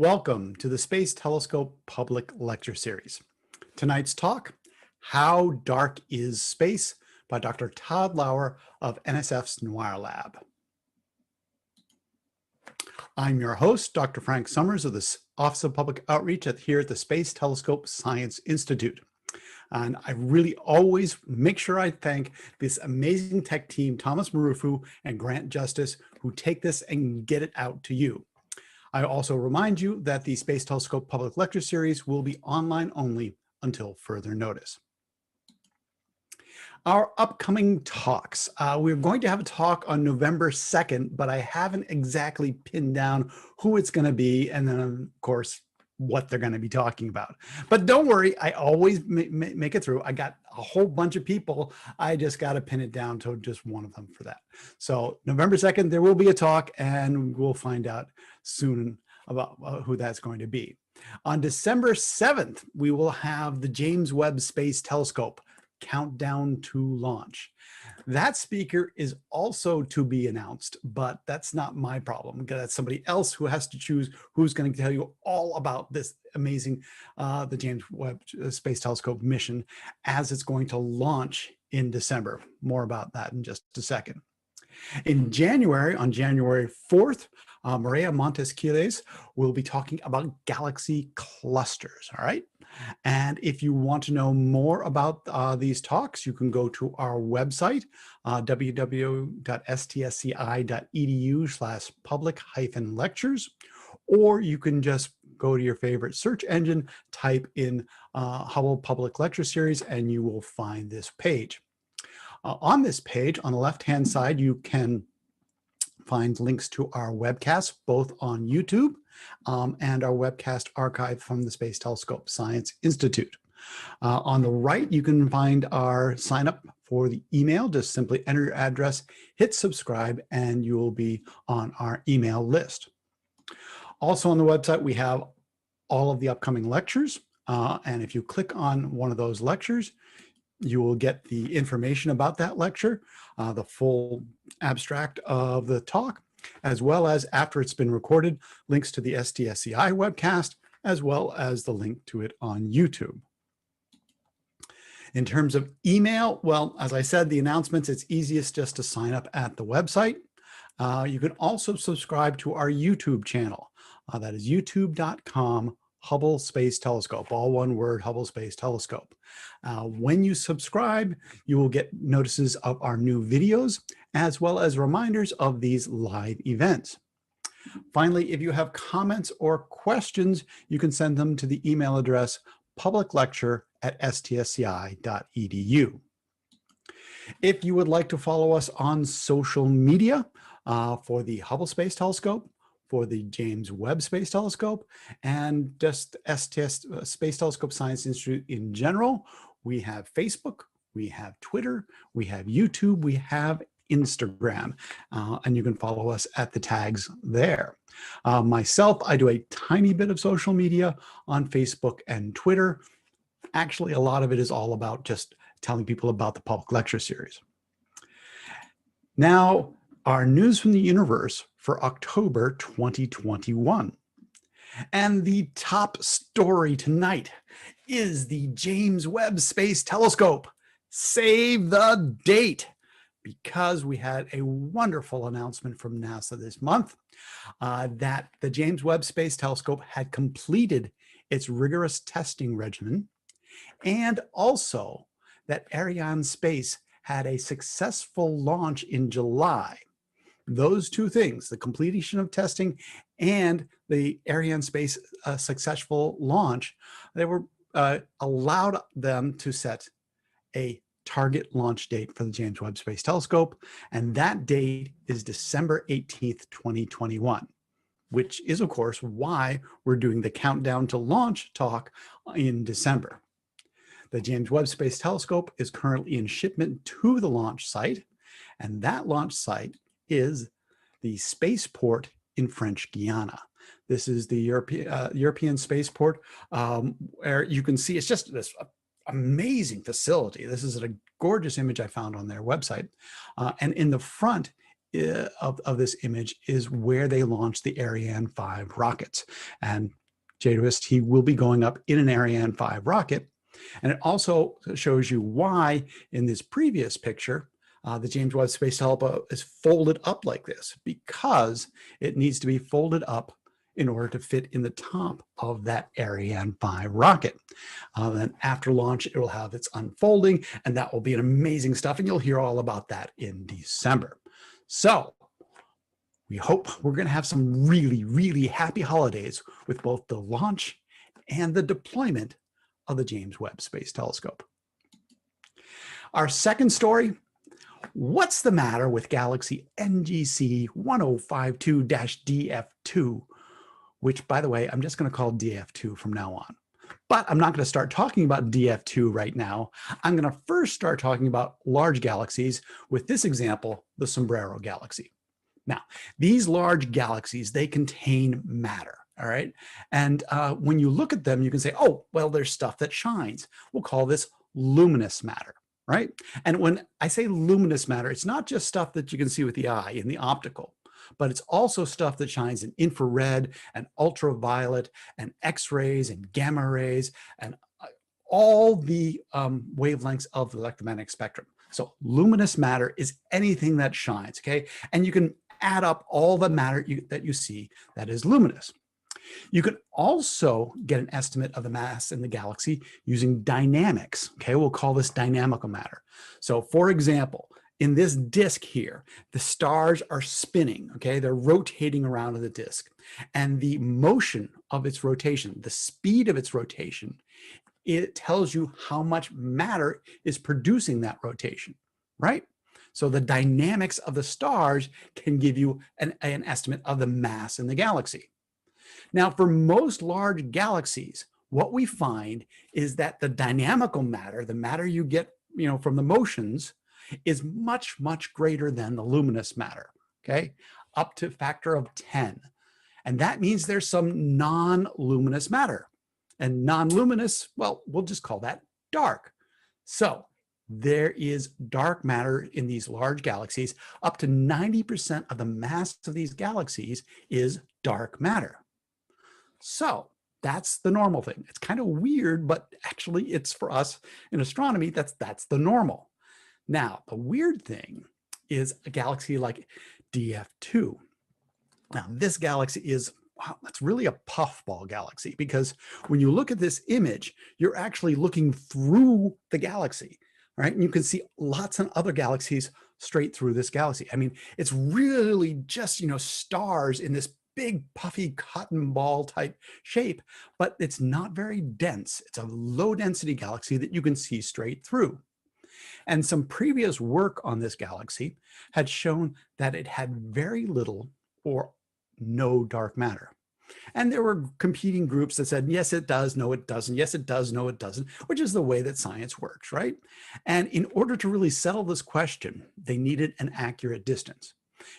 Welcome to the Space Telescope Public Lecture Series. Tonight's talk, How Dark is Space? By Dr. Tod Lauer of NSF's NOIRLab. I'm your host, Dr. Frank Summers of the Office of Public Outreach here at the Space Telescope Science Institute. And I really always make sure I thank this amazing tech team, Thomas Marufu and Grant Justice, who take this and get it out to you. I also remind you that the Space Telescope Public Lecture Series will be online only until further notice. Our upcoming talks. We're going to have a talk on November 2nd, but I haven't exactly pinned down who it's going to be, and then, of course, what they're going to be talking about. But don't worry, I always make it through. I got a whole bunch of people. I just got to pin it down to just one of them for that. So November 2nd, there will be a talk, and we'll find out soon about who that's going to be. On December 7th, we will have the James Webb Space Telescope Countdown to Launch. That speaker is also to be announced, but that's not my problem. That's somebody else who has to choose who's going to tell you all about this amazing, the James Webb Space Telescope mission as it's going to launch in December. More about that in just a second. In January, on January 4th, Maria Montesquiles will be talking about galaxy clusters, all right? And if you want to know more about these talks, you can go to our website, www.stsci.edu/public-lectures, or you can just go to your favorite search engine, type in Hubble Public Lecture Series, and you will find this page. On this page, on the left-hand side, you can find links to our webcasts, both on YouTube and our webcast archive from the Space Telescope Science Institute. On the right, you can find our sign up for the email. Just simply enter your address, hit subscribe, and you will be on our email list. Also on the website, we have all of the upcoming lectures. And if you click on one of those lectures, you will get the information about that lecture, the full abstract of the talk, as well as, after it's been recorded, links to the STSCI webcast, as well as the link to it on YouTube. In terms of email, well, as I said, the announcements, it's easiest just to sign up at the website. You can also subscribe to our YouTube channel. That is youtube.com Hubble Space Telescope, all one word, Hubble Space Telescope. When you subscribe, you will get notices of our new videos, as well as reminders of these live events. Finally, if you have comments or questions, you can send them to the email address publiclecture@stsci.edu. If you would like to follow us on social media for the Hubble Space Telescope, for the James Webb Space Telescope, and just STS Space Telescope Science Institute in general, we have Facebook, we have Twitter, we have YouTube, we have Instagram, and you can follow us at the tags there. Myself, I do a tiny bit of social media on Facebook and Twitter. Actually, a lot of it is all about just telling people about the public lecture series. Now, our news from the universe for October 2021. And the top story tonight is the James Webb Space Telescope. Save the date, because we had a wonderful announcement from NASA this month that the James Webb Space Telescope had completed its rigorous testing regimen, and also that Arianespace had a successful launch in July. Those two things, the completion of testing and the Arianespace successful launch, they were allowed them to set a target launch date for the James Webb Space Telescope, and that date is December 18th, 2021, which is, of course, why we're doing the Countdown to Launch talk in December. The James Webb Space Telescope is currently in shipment to the launch site, and that launch site is the spaceport in French Guiana. This is the European spaceport, where you can see it's just this amazing facility. This is a gorgeous image I found on their website. And in the front of this image is where they launched the Ariane 5 rockets. And Jay Twist, he will be going up in an Ariane 5 rocket. And it also shows you why in this previous picture, the James Webb Space Telescope is folded up like this, because it needs to be folded up in order to fit in the top of that Ariane 5 rocket. Then after launch, it will have its unfolding, and that will be an amazing stuff, and you'll hear all about that in December. So we hope we're going to have some really, really happy holidays with both the launch and the deployment of the James Webb Space Telescope. Our second story: what's the matter with galaxy NGC 1052-DF2, which, by the way, I'm just going to call DF2 from now on. But I'm not going to start talking about DF2 right now. I'm going to first start talking about large galaxies with this example, the Sombrero Galaxy. Now, these large galaxies, they contain matter, all right? And when you look at them, you can say, oh, well, there's stuff that shines. We'll call this luminous matter, right? And when I say luminous matter, it's not just stuff that you can see with the eye in the optical, but it's also stuff that shines in infrared and ultraviolet and X-rays and gamma rays and all the wavelengths of the electromagnetic spectrum. So luminous matter is anything that shines, okay? And you can add up all the matter that you see that is luminous. You can also get an estimate of the mass in the galaxy using dynamics, okay? We'll call this dynamical matter. So for example, in this disk here, the stars are spinning, okay? They're rotating around in the disk. And the motion of its rotation, the speed of its rotation, it tells you how much matter is producing that rotation, right? So the dynamics of the stars can give you an estimate of the mass in the galaxy. Now, for most large galaxies, what we find is that the dynamical matter, the matter you get, from the motions, is much, much greater than the luminous matter, okay? Up to a factor of 10. And that means there's some non-luminous matter. And non-luminous, well, we'll just call that dark. So there is dark matter in these large galaxies. Up to 90% of the mass of these galaxies is dark matter. So that's the normal thing. It's kind of weird, but actually it's, for us in astronomy, that's the normal. Now, the weird thing is a galaxy like DF2. Now, this galaxy is, wow, that's really a puffball galaxy, because when you look at this image, you're actually looking through the galaxy, right? And you can see lots of other galaxies straight through this galaxy. I mean, it's really just, stars in this big puffy cotton ball type shape, but it's not very dense. It's a low density galaxy that you can see straight through. And some previous work on this galaxy had shown that it had very little or no dark matter. And there were competing groups that said, yes, it does, no, it doesn't, yes, it does, no, it doesn't, which is the way that science works, right? And in order to really settle this question, they needed an accurate distance.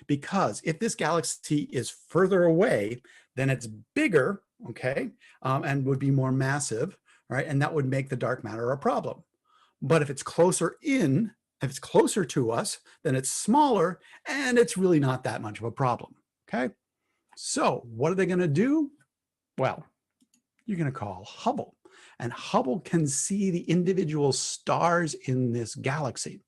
Because if this galaxy is further away, then it's bigger, okay, and would be more massive, right? And that would make the dark matter a problem. But if it's closer in, if it's closer to us, then it's smaller, and it's really not that much of a problem, okay? So what are they going to do? Well, you're going to call Hubble. And Hubble can see the individual stars in this galaxy.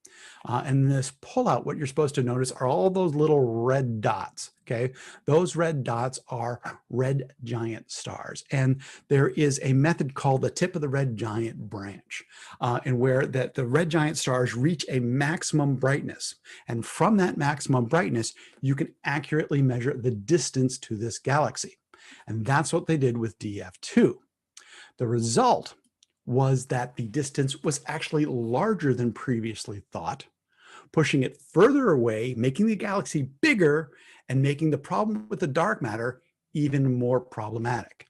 And this pullout, what you're supposed to notice are all those little red dots, okay? Those red dots are red giant stars. And there is a method called the tip of the red giant branch, and where that the red giant stars reach a maximum brightness. And from that maximum brightness, you can accurately measure the distance to this galaxy. And that's what they did with DF2. The result was that the distance was actually larger than previously thought, pushing it further away, making the galaxy bigger, and making the problem with the dark matter even more problematic.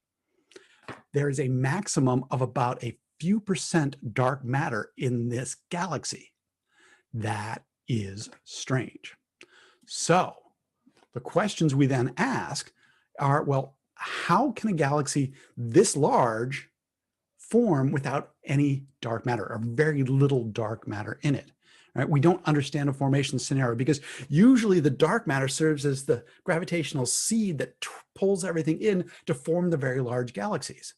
There is a maximum of about a few percent dark matter in this galaxy. That is strange. So the questions we then ask are, well, how can a galaxy this large form without any dark matter, or very little dark matter in it, right? We don't understand a formation scenario because usually the dark matter serves as the gravitational seed that pulls everything in to form the very large galaxies.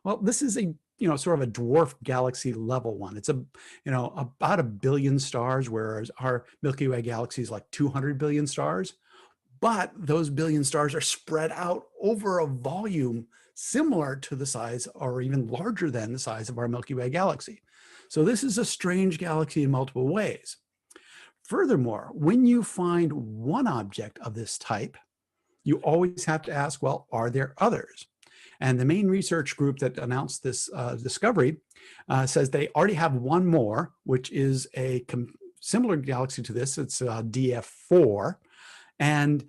Well, this is a sort of a dwarf galaxy level one. It's about 1 billion stars, whereas our Milky Way galaxy is like 200 billion stars. But those billion stars are spread out over a volume similar to the size or even larger than the size of our Milky Way galaxy. So this is a strange galaxy in multiple ways. Furthermore, when you find one object of this type, you always have to ask, well, are there others? And the main research group that announced this discovery says they already have one more, which is a similar galaxy to this. It's DF4. And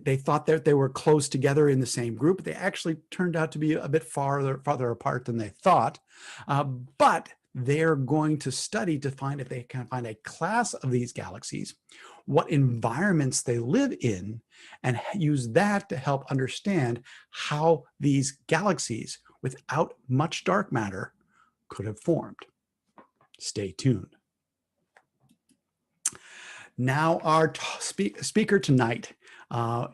they thought that they were close together in the same group. They actually turned out to be a bit farther apart than they thought. But they're going to study to find if they can find a class of these galaxies, what environments they live in, and use that to help understand how these galaxies without much dark matter could have formed. Stay tuned. Now, our speaker tonight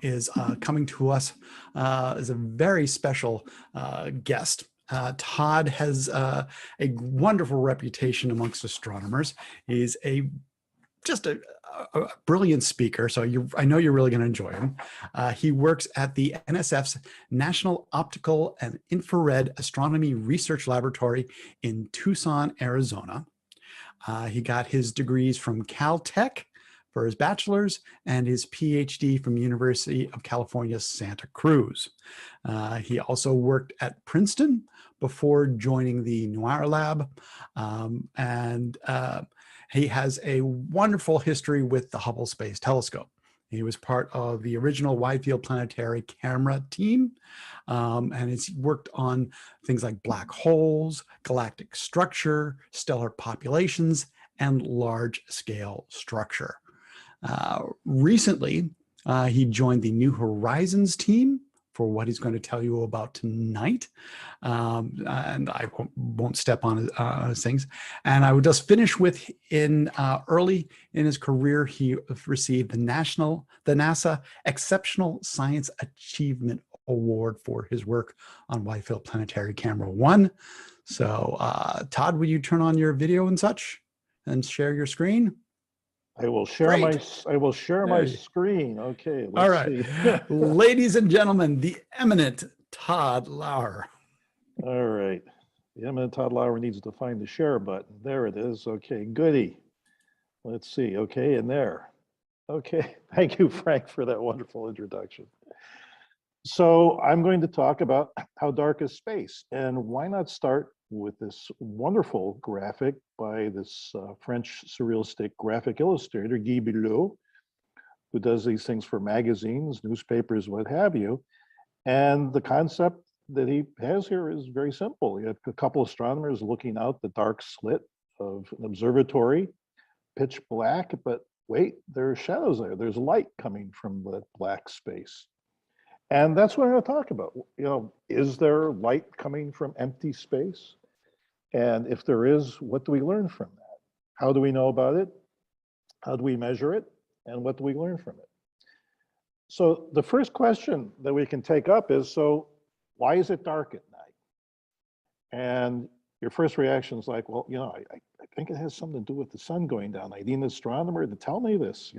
is coming to us as a very special guest. Tod has a wonderful reputation amongst astronomers. He's just a brilliant speaker, so I know you're really going to enjoy him. He works at the NSF's National Optical and Infrared Astronomy Research Laboratory in Tucson, Arizona. He got his degrees from Caltech for his bachelor's and his PhD from University of California, Santa Cruz. He also worked at Princeton before joining the NOIRLab, and he has a wonderful history with the Hubble Space Telescope. He was part of the original wide-field planetary camera team, and he's worked on things like black holes, galactic structure, stellar populations, and large-scale structure. Recently, he joined the New Horizons team for what he's going to tell you about tonight. And I won't step on his things. And I would just finish with early in his career, he received the NASA Exceptional Science Achievement Award for his work on Wide-Field Planetary Camera 1. So Tod, will you turn on your video and such and share your screen? I will share my screen. Okay, let's all right. see. Ladies and gentlemen, the eminent Tod Lauer. All right. The eminent Tod Lauer needs to find the share button. There it is. Okay, goody. Let's see. Okay, and there. Okay, thank you, Frank, for that wonderful introduction. So I'm going to talk about how dark is space, and why not start with this wonderful graphic by this French surrealistic graphic illustrator, Guy Belleau, who does these things for magazines, newspapers, what have you. And the concept that he has here is very simple. You have a couple of astronomers looking out the dark slit of an observatory, pitch black, but wait, there are shadows there. There's light coming from that black space. And that's what I'm going to talk about. Is there light coming from empty space? And if there is, what do we learn from that? How do we know about it? How do we measure it? And what do we learn from it? So the first question that we can take up is, so why is it dark at night? And your first reaction is like, well, I think it has something to do with the sun going down. I need an astronomer to tell me this,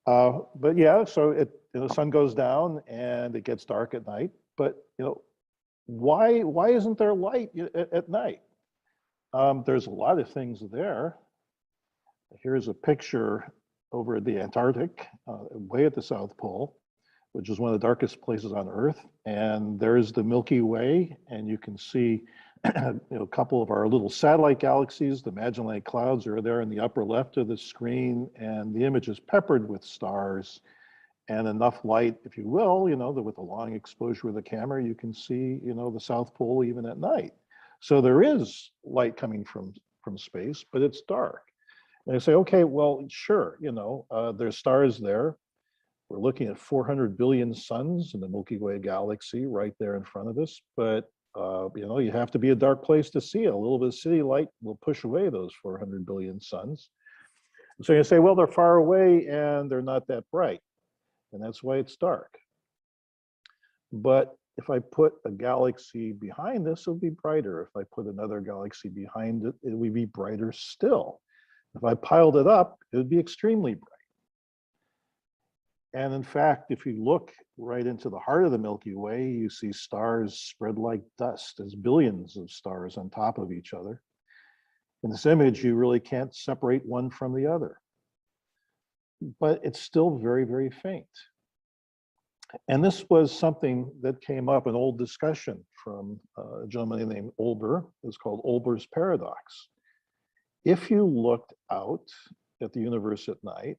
But yeah, so the sun goes down and it gets dark at night. But why isn't there light at night? There's a lot of things there. Here's a picture over at the Antarctic, way at the South Pole, which is one of the darkest places on Earth. And there's the Milky Way, and you can see a couple of our little satellite galaxies. The Magellan Clouds are there in the upper left of the screen, and the image is peppered with stars and enough light, if you will, that with a long exposure with the camera, you can see, the South Pole even at night. So there is light coming from space, but it's dark. And I say, okay, well, sure, there's stars there. We're looking at 400 billion suns in the Milky Way galaxy right there in front of us. But, you have to be a dark place to see it. A little bit of city light will push away those 400 billion suns. So you say, well, they're far away and they're not that bright, and that's why it's dark. But if I put a galaxy behind this, it'll be brighter. If I put another galaxy behind it, it would be brighter still. If I piled it up, it would be extremely bright. And in fact, if you look right into the heart of the Milky Way, you see stars spread like dust. There's billions of stars on top of each other. In this image, you really can't separate one from the other. But it's still very, very faint. And this was something that came up, an old discussion from a gentleman named Olber. It's called Olber's paradox. If you looked out at the universe at night,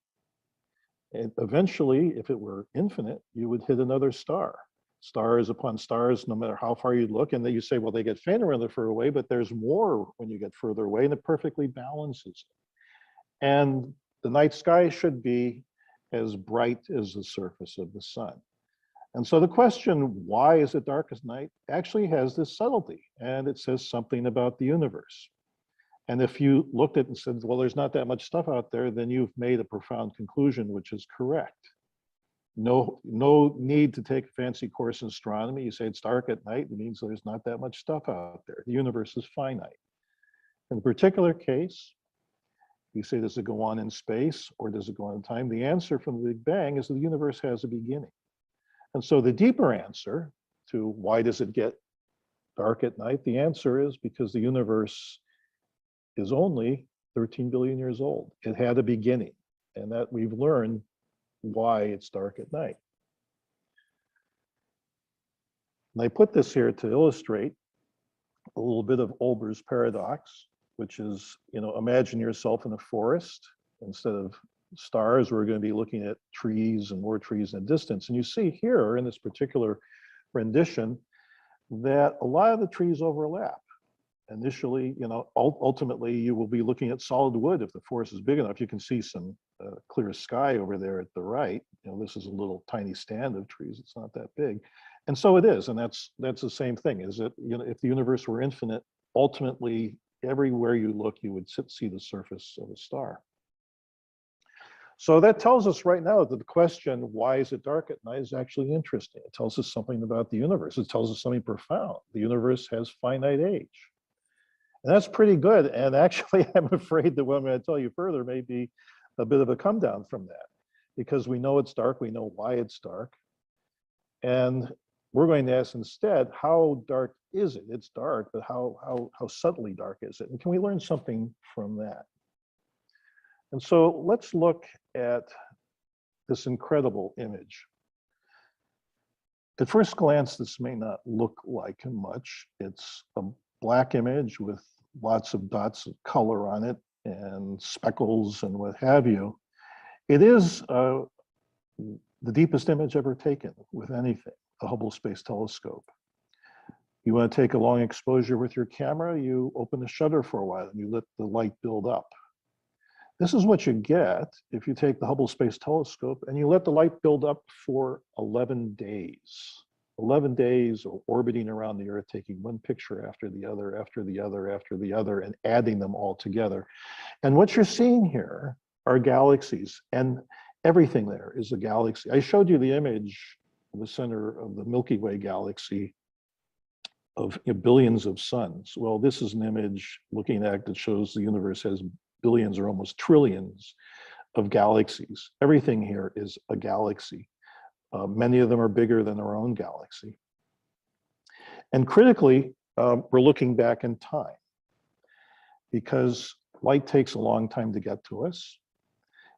and eventually, if it were infinite, you would hit another star. Stars upon stars, no matter how far you look. And then you say, well, they get fainter when they're further away, but there's more when you get further away, and it perfectly balances it. And the night sky should be as bright as the surface of the sun. And so the question, why is it dark at night, actually has this subtlety, and it says something about the universe. And if you looked at it and said, well, there's not that much stuff out there, then you've made a profound conclusion, which is correct. No need to take a fancy course in astronomy. You say it's dark at night, it means there's not that much stuff out there. The universe is finite. In the particular case, you say, does it go on in space or does it go on in time? The answer from the Big Bang is that the universe has a beginning. And so the deeper answer to why does it get dark at night, the answer is because the universe is only 13 billion years old. It had a beginning, and that we've learned why it's dark at night. And I put this here to illustrate a little bit of Olber's paradox, which is, imagine yourself in a forest. Instead of stars, we're going to be looking at trees and more trees in the distance. And you see here in this particular rendition that a lot of the trees overlap. Initially, ultimately you will be looking at solid wood if the forest is big enough. You can see some clear sky over there at the right. This is a little tiny stand of trees. It's not that big. And so it is, and that's the same thing, is that, if the universe were infinite, ultimately everywhere you look, you would see the surface of a star. So that tells us right now that the question, why is it dark at night, is actually interesting. It tells us something about the universe. It tells us something profound. The universe has finite age. And that's pretty good. And actually, I'm afraid that what I'm going to tell you further may be a bit of a come down from that, because we know it's dark. We know why it's dark. And we're going to ask instead, how dark is it? It's dark, but how subtly dark is it? And can we learn something from that? And so let's look at this incredible image. At first glance, this may not look like much. It's a black image with lots of dots of color on it and speckles and what have you. It is the deepest image ever taken with anything, the Hubble Space Telescope. You want to take a long exposure with your camera, you open the shutter for a while and you let the light build up. This is what you get if you take the Hubble Space Telescope and you let the light build up for 11 days. 11 days of orbiting around the Earth, taking one picture after the other, after the other, after the other, and adding them all together. And what you're seeing here are galaxies, and everything there is a galaxy. I showed you the image in the center of the Milky Way galaxy of billions of suns. Well, this is an image looking at that shows the universe has billions or almost trillions of galaxies. Everything here is a galaxy. Many of them are bigger than our own galaxy. And critically, we're looking back in time, because light takes a long time to get to us.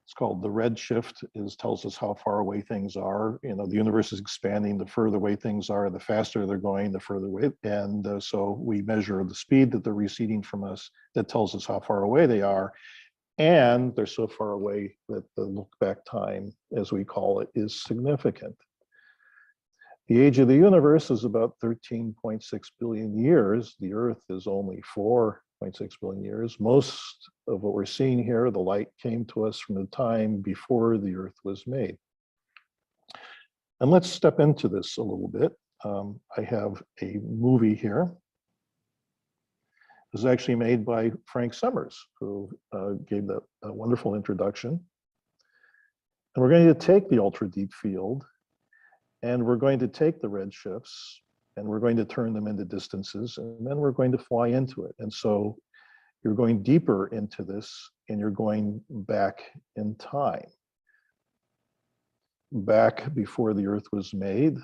It's called the redshift. It tells us how far away things are. The universe is expanding. The further away things are, the faster they're going, the further away. And so we measure the speed that they're receding from us. That tells us how far away they are. And they're so far away that the look back time, as we call it, is significant. The age of the universe is about 13.6 billion years. The Earth is only 4.6 billion years. Most of what we're seeing here, the light came to us from the time before the Earth was made. And let's step into this a little bit. I have a movie here. is actually made by Frank Summers, who gave that wonderful introduction. And we're going to take the ultra deep field, and we're going to take the redshifts, and we're going to turn them into distances, and then we're going to fly into it. And so you're going deeper into this, and you're going back in time, back before the Earth was made.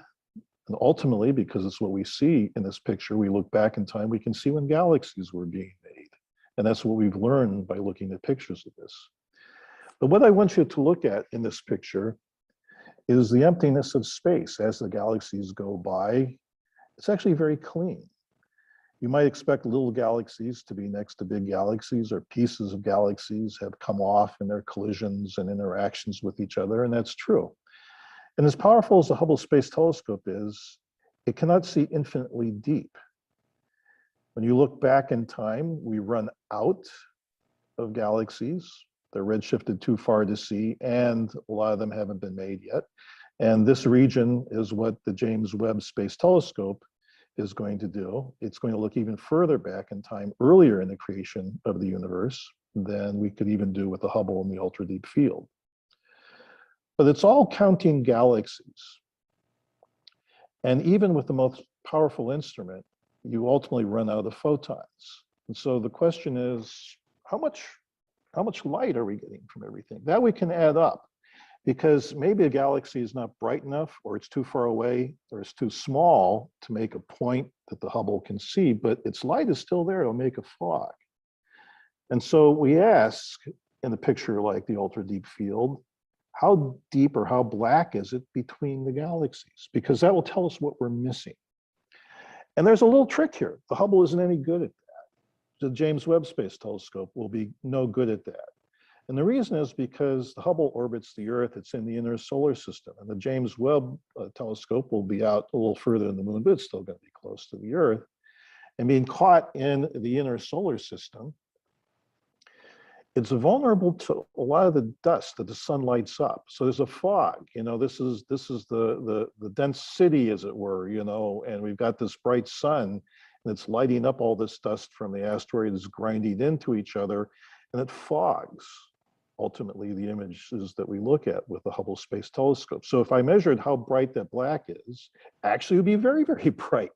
And ultimately, because it's what we see in this picture, we look back in time, we can see when galaxies were being made. And that's what we've learned by looking at pictures of this. But what I want you to look at in this picture is the emptiness of space as the galaxies go by. It's actually very clean. You might expect little galaxies to be next to big galaxies, or pieces of galaxies have come off in their collisions and interactions with each other, and that's true. And as powerful as the Hubble Space Telescope is, it cannot see infinitely deep. When you look back in time, we run out of galaxies. They're redshifted too far to see, and a lot of them haven't been made yet. And this region is what the James Webb Space Telescope is going to do. It's going to look even further back in time, earlier in the creation of the universe, than we could even do with the Hubble and the ultra deep field. But it's all counting galaxies. And even with the most powerful instrument, you ultimately run out of photons. And so the question is, how much light are we getting from everything? That we can add up, because maybe a galaxy is not bright enough, or it's too far away, or it's too small to make a point that the Hubble can see, but its light is still there. It'll make a fog. And so we ask, in a picture like the ultra deep field, how deep or how black is it between the galaxies? Because that will tell us what we're missing. And there's a little trick here. The Hubble isn't any good at that. The James Webb Space Telescope will be no good at that. And the reason is because the Hubble orbits the Earth, it's in the inner solar system. And the James Webb telescope will be out a little further than the moon, but it's still going to be close to the Earth. And being caught in the inner solar system, it's vulnerable to a lot of the dust that the sun lights up. So there's a fog, this is the dense city, as it were, and we've got this bright sun, and it's lighting up all this dust from the asteroids grinding into each other, and it fogs ultimately the images that we look at with the Hubble Space Telescope. So if I measured how bright that black is, actually it would be very, very bright.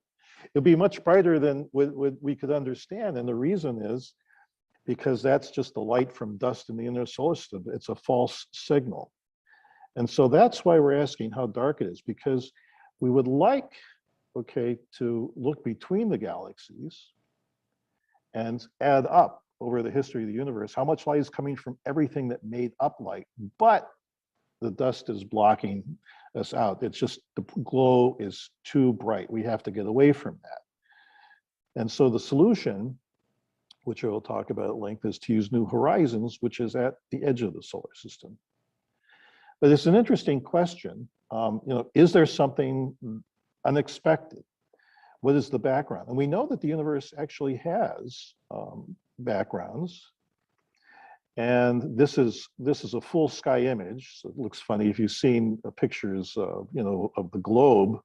It would be much brighter than what we could understand. And the reason is because that's just the light from dust in the inner solar system. It's a false signal. And so that's why we're asking how dark it is, because we would like, to look between the galaxies and add up over the history of the universe how much light is coming from everything that made up light, but the dust is blocking us out. It's just the glow is too bright. We have to get away from that. And so the solution, which I will talk about at length, is to use New Horizons, which is at the edge of the solar system. But it's an interesting question. Is there something unexpected? What is the background? And we know that the universe actually has backgrounds. And this is a full sky image. So it looks funny if you've seen pictures of the globe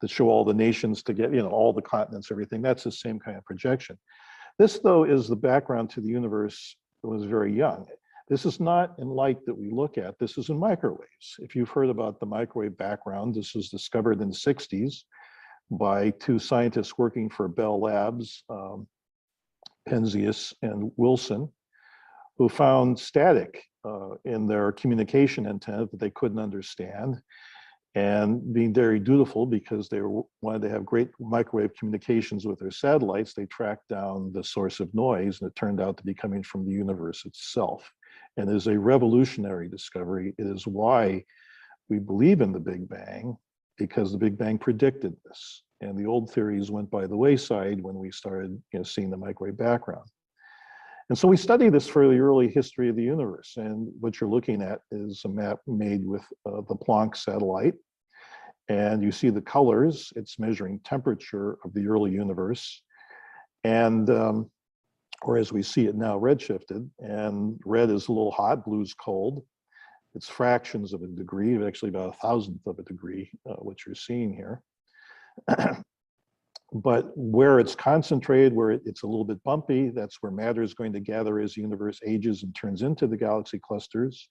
that show all the nations together, all the continents, everything. That's the same kind of projection. This, though, is the background to the universe that was very young. This is not in light that we look at. This is in microwaves. If you've heard about the microwave background, this was discovered in the 60s by two scientists working for Bell Labs, Penzias and Wilson, who found static in their communication antenna that they couldn't understand. And being very dutiful, because they wanted to have great microwave communications with their satellites, they tracked down the source of noise, and it turned out to be coming from the universe itself. And it is a revolutionary discovery. It is why we believe in the Big Bang, because the Big Bang predicted this. And the old theories went by the wayside when we started seeing the microwave background. And so we study this for the early history of the universe. And what you're looking at is a map made with the Planck satellite. And you see the colors. It's measuring temperature of the early universe. And, or as we see it now, redshifted. And red is a little hot, blue is cold. It's fractions of a degree, actually about 1,000th of a degree, what you're seeing here. But where it's concentrated, where it's a little bit bumpy, that's where matter is going to gather as the universe ages and turns into the galaxy clusters.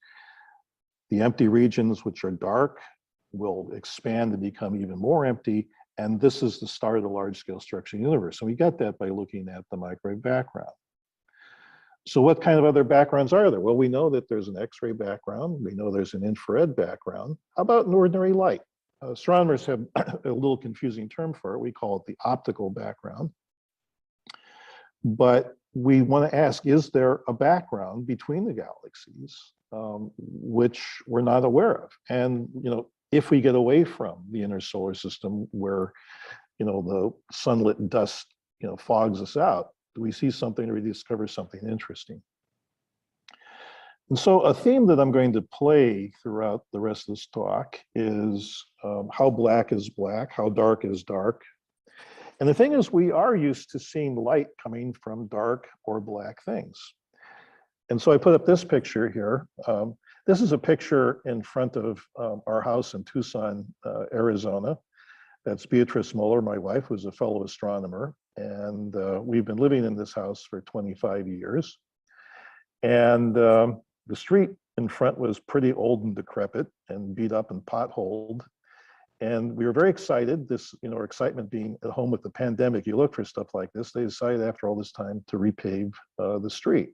The empty regions, which are dark, will expand and become even more empty. And this is the start of the large-scale structure of the universe. And we get that by looking at the microwave background. So what kind of other backgrounds are there? Well, we know that there's an X-ray background. We know there's an infrared background. How about an ordinary light? Astronomers have a little confusing term for it. We call it the optical background. But we want to ask, is there a background between the galaxies, which we're not aware of? And, if we get away from the inner solar system where, the sunlit dust, fogs us out, do we see something or we discover something interesting? And so a theme that I'm going to play throughout the rest of this talk is how black is black, how dark is dark. And the thing is, we are used to seeing light coming from dark or black things. And so I put up this picture here. This is a picture in front of our house in Tucson, Arizona. That's Beatrice Muller, my wife, who's a fellow astronomer. And we've been living in this house for 25 years. And the street in front was pretty old and decrepit and beat up and potholed. And we were very excited, our excitement being at home with the pandemic, you look for stuff like this. They decided after all this time to repave the street.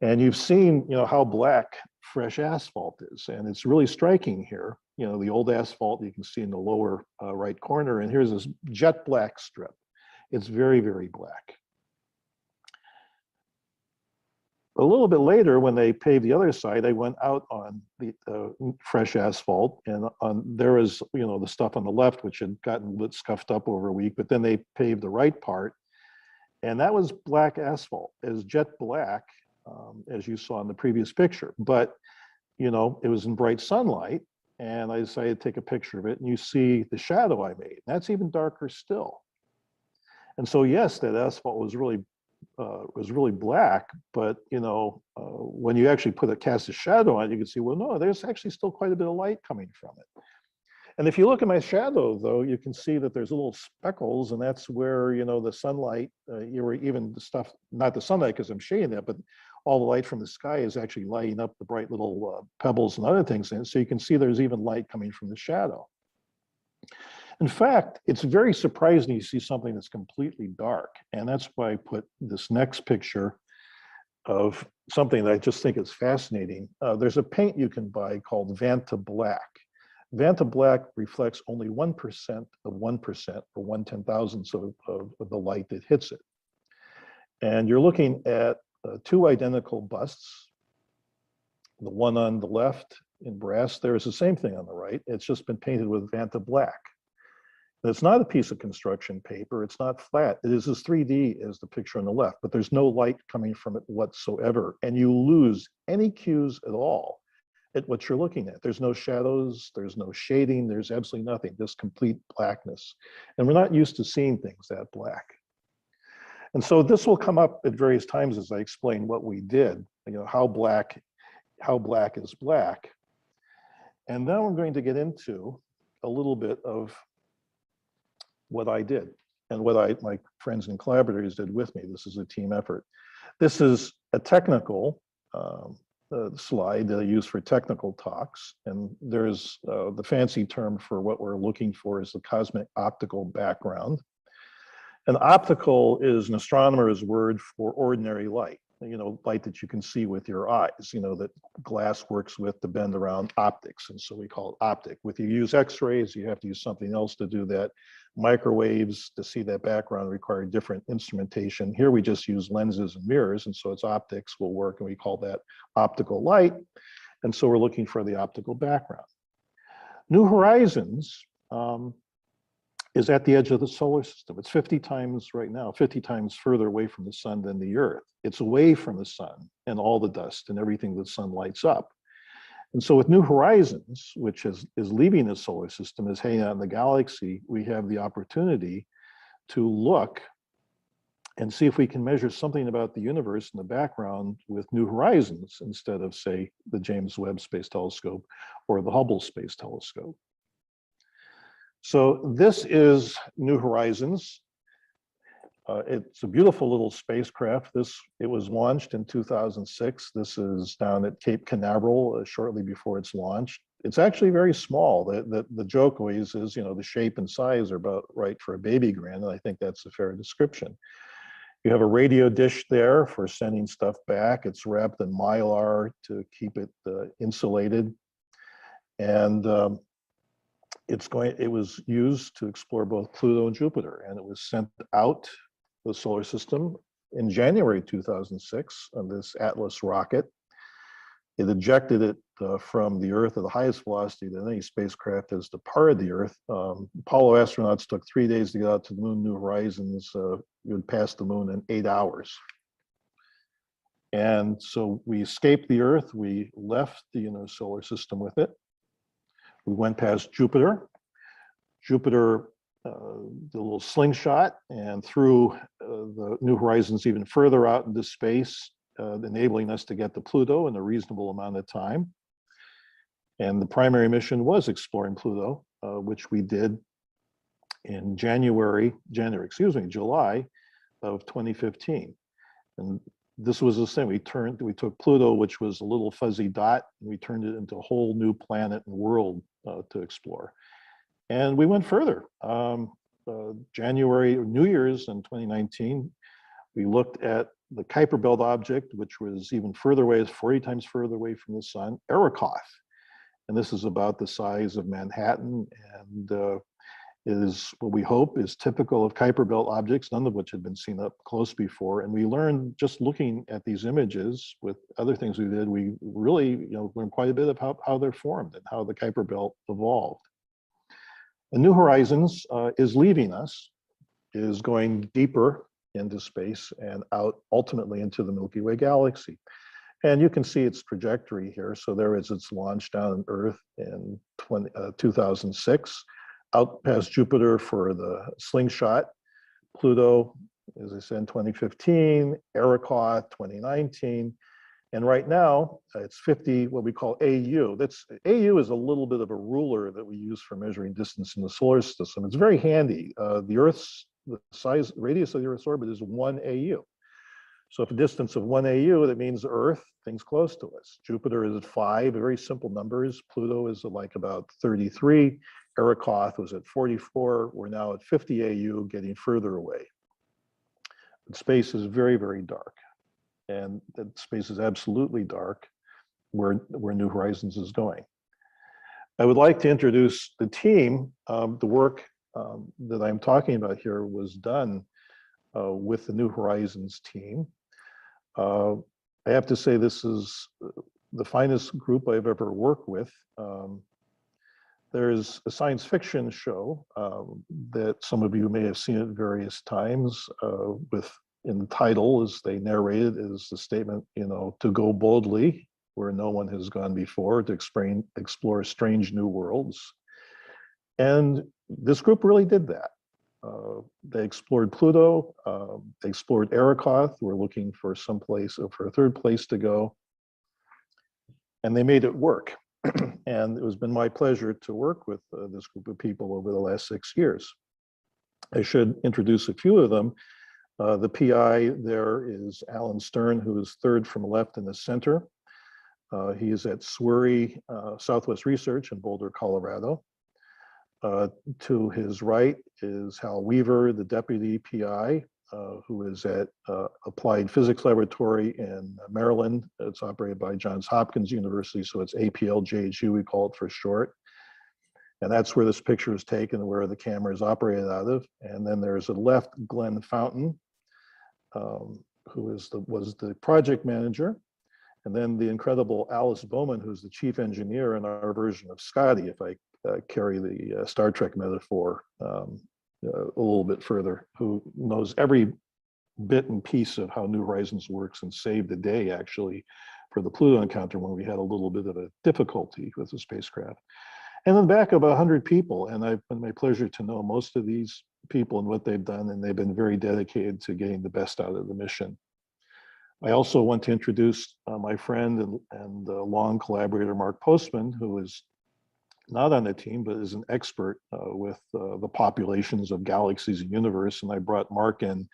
And you've seen, how black fresh asphalt is. And it's really striking here. The old asphalt you can see in the lower right corner. And here's this jet black strip. It's very, very black. A little bit later, when they paved the other side, they went out on the fresh asphalt, and there was, the stuff on the left, which had gotten a bit scuffed up over a week, but then they paved the right part, and that was black asphalt, as jet black, as you saw in the previous picture. But, it was in bright sunlight, and I decided to take a picture of it, and you see the shadow I made. That's even darker still. And so, yes, that asphalt was really black, but when you actually cast a shadow on it, you can see, well, no, there's actually still quite a bit of light coming from it. And if you look at my shadow, though, you can see that there's little speckles, and that's where the sunlight, even the stuff, not the sunlight because I'm shading that, but all the light from the sky is actually lighting up the bright little pebbles and other things in it. So you can see there's even light coming from the shadow. In fact, it's very surprising to see something that's completely dark. And that's why I put this next picture of something that I just think is fascinating. There's a paint you can buy called Vanta Black. Vanta Black reflects only 1% of 1%, or 1/10,000th of the light that hits it. And you're looking at two identical busts. The one on the left in brass, there's the same thing on the right. It's just been painted with Vanta Black. And it's not a piece of construction paper. It's not flat. It is as 3D as the picture on the left, but there's no light coming from it whatsoever. And you lose any cues at all at what you're looking at. There's no shadows, there's no shading, there's absolutely nothing, just complete blackness. And we're not used to seeing things that black. And so this will come up at various times as I explain what we did, how black is black. And then I'm going to get into a little bit of what I did and what my friends and collaborators did with me. This is a team effort. This is a technical slide that I use for technical talks. And there's the fancy term for what we're looking for is the cosmic optical background. And optical is an astronomer's word for ordinary light, light that you can see with your eyes, that glass works with to bend around optics. And so we call it optic. If you use X-rays, you have to use something else to do that. Microwaves, to see that background, require different instrumentation. Here we just use lenses and mirrors, and so it's optics will work, and we call that optical light. And so we're looking for the optical background. New Horizons is at the edge of the solar system. It's 50 times right now, 50 times further away from the sun than the Earth. It's away from the sun and all the dust and everything the sun lights up. And so with New Horizons, which is leaving the solar system, is hanging out in the galaxy, we have the opportunity to look and see if we can measure something about the universe in the background with New Horizons instead of, say, the James Webb Space Telescope or the Hubble Space Telescope. So this is New Horizons. It's a beautiful little spacecraft. It was launched in 2006. This is down at Cape Canaveral shortly before it's launched. It's actually very small. The joke always is, you know, the shape and size are about right for a baby grand, and I think that's a fair description. You have a radio dish there for sending stuff back. It's wrapped in mylar to keep it insulated, and it was used to explore both Pluto and Jupiter, and it was sent out the solar system in January 2006 on this Atlas rocket. It ejected it from the Earth at the highest velocity that any spacecraft has departed the Earth. Apollo astronauts took 3 days to get out to the moon. New Horizons would pass the moon in 8 hours. And so we escaped the Earth. We left the inner solar system with it. We went past Jupiter. Jupiter, the little slingshot, and threw the New Horizons even further out into space, enabling us to get to Pluto in a reasonable amount of time. And the primary mission was exploring Pluto, which we did in July of 2015. And this was the same. We took Pluto, which was a little fuzzy dot, and we turned it into a whole new planet and world to explore. And we went further. New Year's in 2019, we looked at the Kuiper Belt object, which was even further away, 40 times further away from the sun, Arakoth. And this is about the size of Manhattan, and it is what we hope is typical of Kuiper Belt objects, none of which had been seen up close before. And we learned just looking at these images with other things we did, we really learned quite a bit of how they're formed and how the Kuiper Belt evolved. And New Horizons is leaving us, is going deeper into space and out ultimately into the Milky Way galaxy. And you can see its trajectory here. So there is its launch down on Earth in 2006, out past Jupiter for the slingshot, Pluto, as I said, in 2015, Arakoth, 2019. And right now, it's 50, what we call AU. AU is a little bit of a ruler that we use for measuring distance in the solar system. It's very handy. The radius of the Earth's orbit is 1 AU. So if a distance of 1 AU, that means Earth, things close to us. Jupiter is at 5, very simple numbers. Pluto is like about 33. Arakoth was at 44. We're now at 50 AU, getting further away. But space is very, very dark. And that space is absolutely dark where New Horizons is going. I would like to introduce the team. The work that I'm talking about here was done with the New Horizons team. I have to say this is the finest group I've ever worked with. There's a science fiction show that some of you may have seen at various times in the title, as they narrate it, is the statement, to go boldly where no one has gone before, to explore strange new worlds. And this group really did that. They explored Pluto, they explored Arakoth. We're looking for a third place to go. And they made it work. And it has been my pleasure to work with this group of people over the last 6 years. I should introduce a few of them. The PI there is Alan Stern, who is third from left in the center. He is at SWRI Southwest Research in Boulder, Colorado. To his right is Hal Weaver, the deputy PI, who is at Applied Physics Laboratory in Maryland. It's operated by Johns Hopkins University, so it's APL-JHU, we call it for short. And that's where this picture is taken and where the camera is operated out of. And then there's a left Glenn Fountain, who was the project manager. And then the incredible Alice Bowman, who's the chief engineer in our version of Scotty, if I carry the Star Trek metaphor a little bit further, who knows every bit and piece of how New Horizons works and saved the day, actually, for the Pluto encounter when we had a little bit of a difficulty with the spacecraft. And then back about 100 people, and I've been my pleasure to know most of these people and what they've done, and they've been very dedicated to getting the best out of the mission. I also want to introduce my friend and long collaborator, Mark Postman, who is not on the team, but is an expert with the populations of galaxies and universe. And I brought Mark in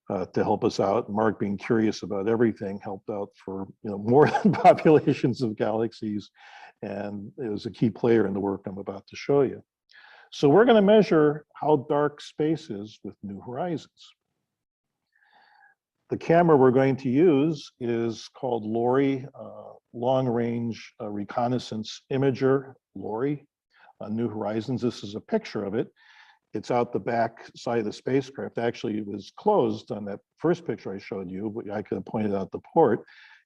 to help us out. Mark, being curious about everything, helped out for more than populations of galaxies, and it was a key player in the work I'm about to show you. So we're going to measure how dark space is with New Horizons. The camera we're going to use is called LORI, Long Range Reconnaissance Imager, LORI, New Horizons. This is a picture of it. It's out the back side of the spacecraft. Actually, it was closed on that first picture I showed you, but I could have pointed out the port.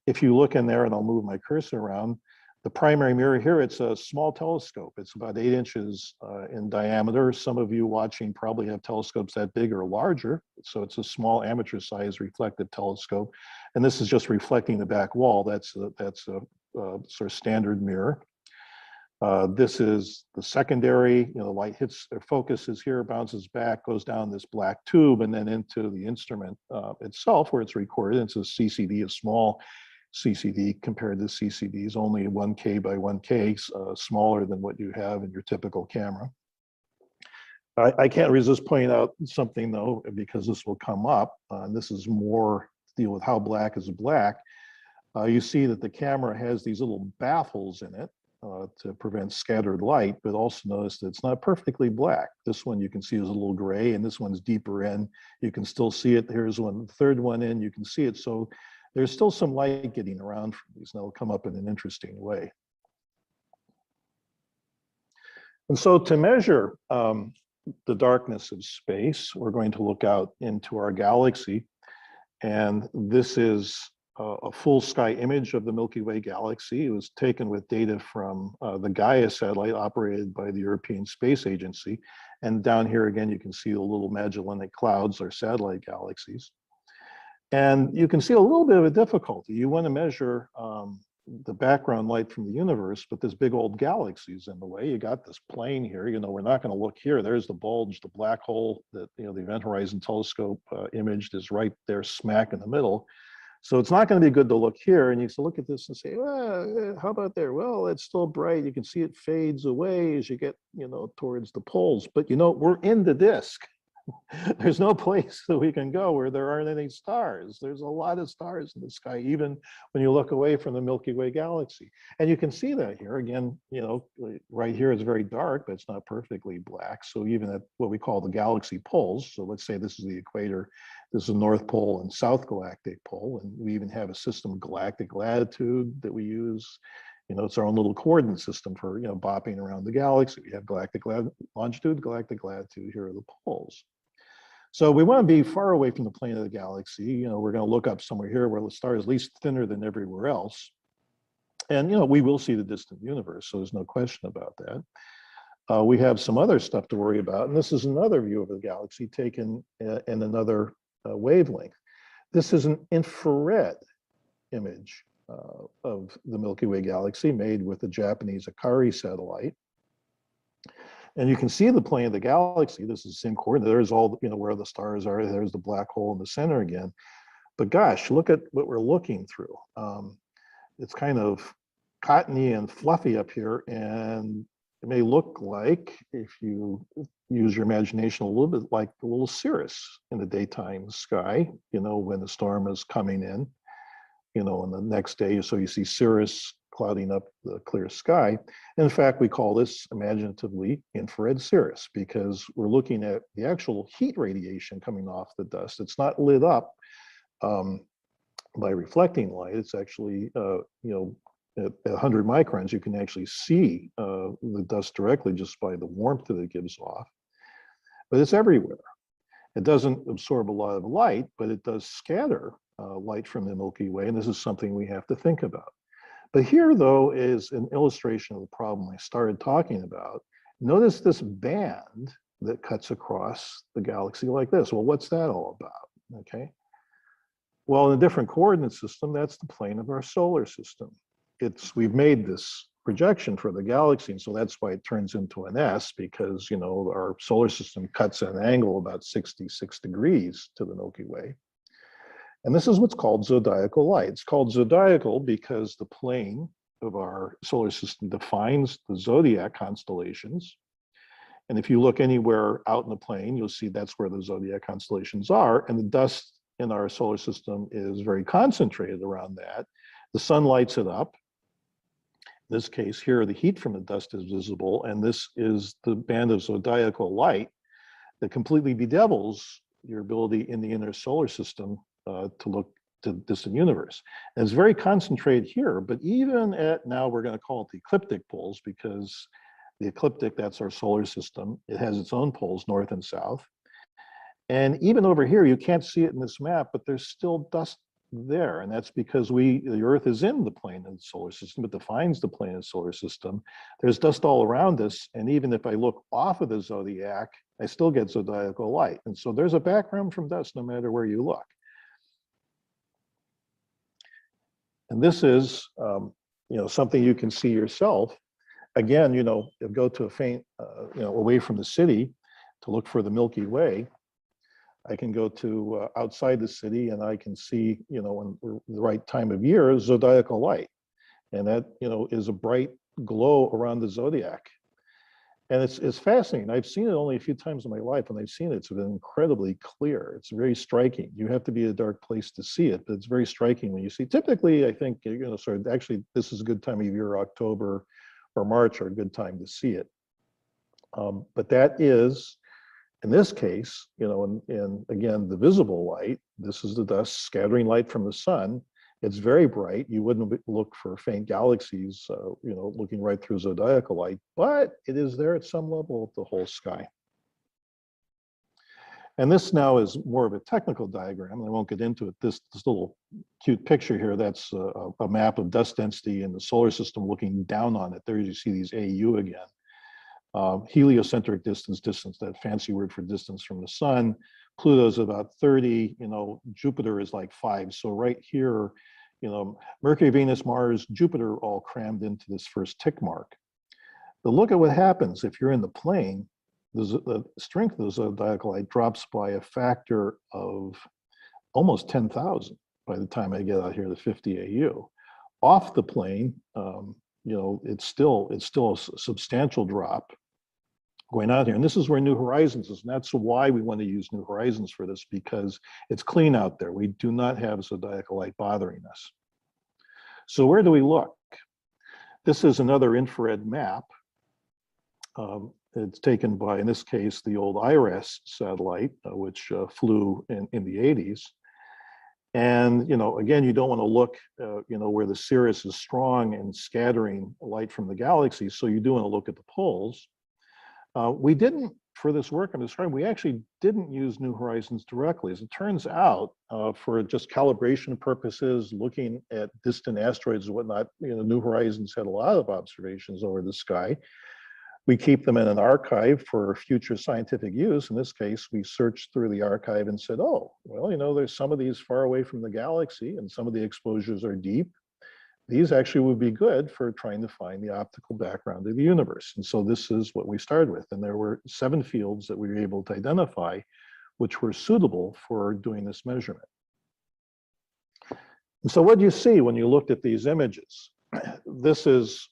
If you look in there, and I'll move my cursor around, the primary mirror here, it's a small telescope. It's about 8 inches in diameter. Some of you watching probably have telescopes that big or larger. So it's a small amateur size reflective telescope. And this is just reflecting the back wall. That's a sort of standard mirror. This is the secondary, the light hits, or focuses here, bounces back, goes down this black tube, and then into the instrument itself where it's recorded. It's a CCD, a small CCD compared to CCDs, only 1K by 1K, smaller than what you have in your typical camera. I can't resist pointing out something though, because this will come up, and this is more to deal with how black is black. You see that the camera has these little baffles in it to prevent scattered light, but also notice that it's not perfectly black. This one you can see is a little gray, and this one's deeper in. You can still see it. Here's one, the third one in, you can see it. So there's still some light getting around from these, and they'll come up in an interesting way. And so to measure the darkness of space, we're going to look out into our galaxy. And this is a full sky image of the Milky Way galaxy. It was taken with data from the Gaia satellite operated by the European Space Agency. And down here again, you can see the little Magellanic Clouds, or satellite galaxies. And you can see a little bit of a difficulty. You want to measure the background light from the universe, but this big old galaxy is in the way. You got this plane here. We're not going to look here. There's the bulge, the black hole that the Event Horizon Telescope imaged is right there, smack in the middle. So it's not going to be good to look here. And you can look at this and say, well, how about there? Well, it's still bright. You can see it fades away as you get towards the poles. But we're in the disk. There's no place that we can go where there aren't any stars. There's a lot of stars in the sky, even when you look away from the Milky Way galaxy. And you can see that here again, right here is very dark, but it's not perfectly black. So even at what we call the galaxy poles, so let's say this is the equator, this is the North Pole and South Galactic Pole, and we even have a system of galactic latitude that we use. It's our own little coordinate system for, bopping around the galaxy. We have galactic longitude, galactic latitude, here are the poles. So we want to be far away from the plane of the galaxy. We're going to look up somewhere here where the star is least thinner than everywhere else. And, we will see the distant universe, so there's no question about that. We have some other stuff to worry about, and this is another view of the galaxy taken in another wavelength. This is an infrared image of the Milky Way galaxy made with the Japanese Akari satellite. And you can see the plane of the galaxy. This is the same coordinate. There's all, where the stars are. There's the black hole in the center again. But gosh, look at what we're looking through. It's kind of cottony and fluffy up here. And it may look like, if you use your imagination a little bit, like the little cirrus in the daytime sky, when the storm is coming in, and the next day, so you see cirrus clouding up the clear sky. In fact, we call this imaginatively infrared cirrus, because we're looking at the actual heat radiation coming off the dust. It's not lit up by reflecting light. It's actually, at 100 microns, you can actually see the dust directly just by the warmth that it gives off. But it's everywhere. It doesn't absorb a lot of light, but it does scatter light from the Milky Way, and this is something we have to think about. But here, though, is an illustration of the problem I started talking about. Notice this band that cuts across the galaxy like this. Well, what's that all about? Okay. Well, in a different coordinate system, that's the plane of our solar system. We've made this projection for the galaxy, and so that's why it turns into an S, because our solar system cuts at an angle about 66 degrees to the Milky Way. And this is what's called zodiacal light. It's called zodiacal because the plane of our solar system defines the zodiac constellations. And if you look anywhere out in the plane, you'll see that's where the zodiac constellations are. And the dust in our solar system is very concentrated around that. The sun lights it up. In this case here, the heat from the dust is visible, and this is the band of zodiacal light that completely bedevils your ability in the inner solar system to look to the distant universe. And it's very concentrated here, but even at, now we're going to call it the ecliptic poles, because the ecliptic, that's our solar system, it has its own poles, north and south. And even over here, you can't see it in this map, but there's still dust there. And that's because the Earth is in the plane of the solar system. It defines the plane of the solar system. There's dust all around us. And even if I look off of the zodiac, I still get zodiacal light. And so there's a background from dust no matter where you look. And this is something you can see yourself. Again, go to a faint, away from the city to look for the Milky Way. I can go to outside the city and I can see, in the right time of year, zodiacal light. And that, is a bright glow around the zodiac. And it's fascinating. I've seen it only a few times in my life. When I've seen it, it's been incredibly clear. It's very striking. You have to be in a dark place to see it, but it's very striking when you see. Typically, I think, actually, this is a good time of year, October or March are a good time to see it. But that is, in this case, and again, the visible light, this is the dust scattering light from the sun. It's very bright. You wouldn't look for faint galaxies, looking right through zodiacal light, but it is there at some level of the whole sky. And this now is more of a technical diagram, and I won't get into it. This little cute picture here, that's a map of dust density in the solar system looking down on it. There you see these AU again. Heliocentric distance, that fancy word for distance from the sun. Pluto's about 30, Jupiter is like 5. So right here, Mercury, Venus, Mars, Jupiter all crammed into this first tick mark. But look at what happens if you're in the plane. The strength of the zodiacal light drops by a factor of almost 10,000 by the time I get out here to 50 AU. Off the plane, it's still a substantial drop going out here. And this is where New Horizons is. And that's why we want to use New Horizons for this, because it's clean out there. We do not have zodiacal light bothering us. So where do we look? This is another infrared map. It's taken by, in this case, the old IRAS satellite, which flew in the 80s. And, again, you don't want to look, where the Sirius is strong and scattering light from the galaxy. So you do want to look at the poles. We didn't, for this work I'm describing, we actually didn't use New Horizons directly. As it turns out, for just calibration purposes, looking at distant asteroids and whatnot, New Horizons had a lot of observations over the sky. We keep them in an archive for future scientific use. In this case, we searched through the archive and said, oh, well, there's some of these far away from the galaxy and some of the exposures are deep. These actually would be good for trying to find the optical background of the universe. And so this is what we started with. And there were 7 fields that we were able to identify, which were suitable for doing this measurement. And so what do you see when you looked at these images? This is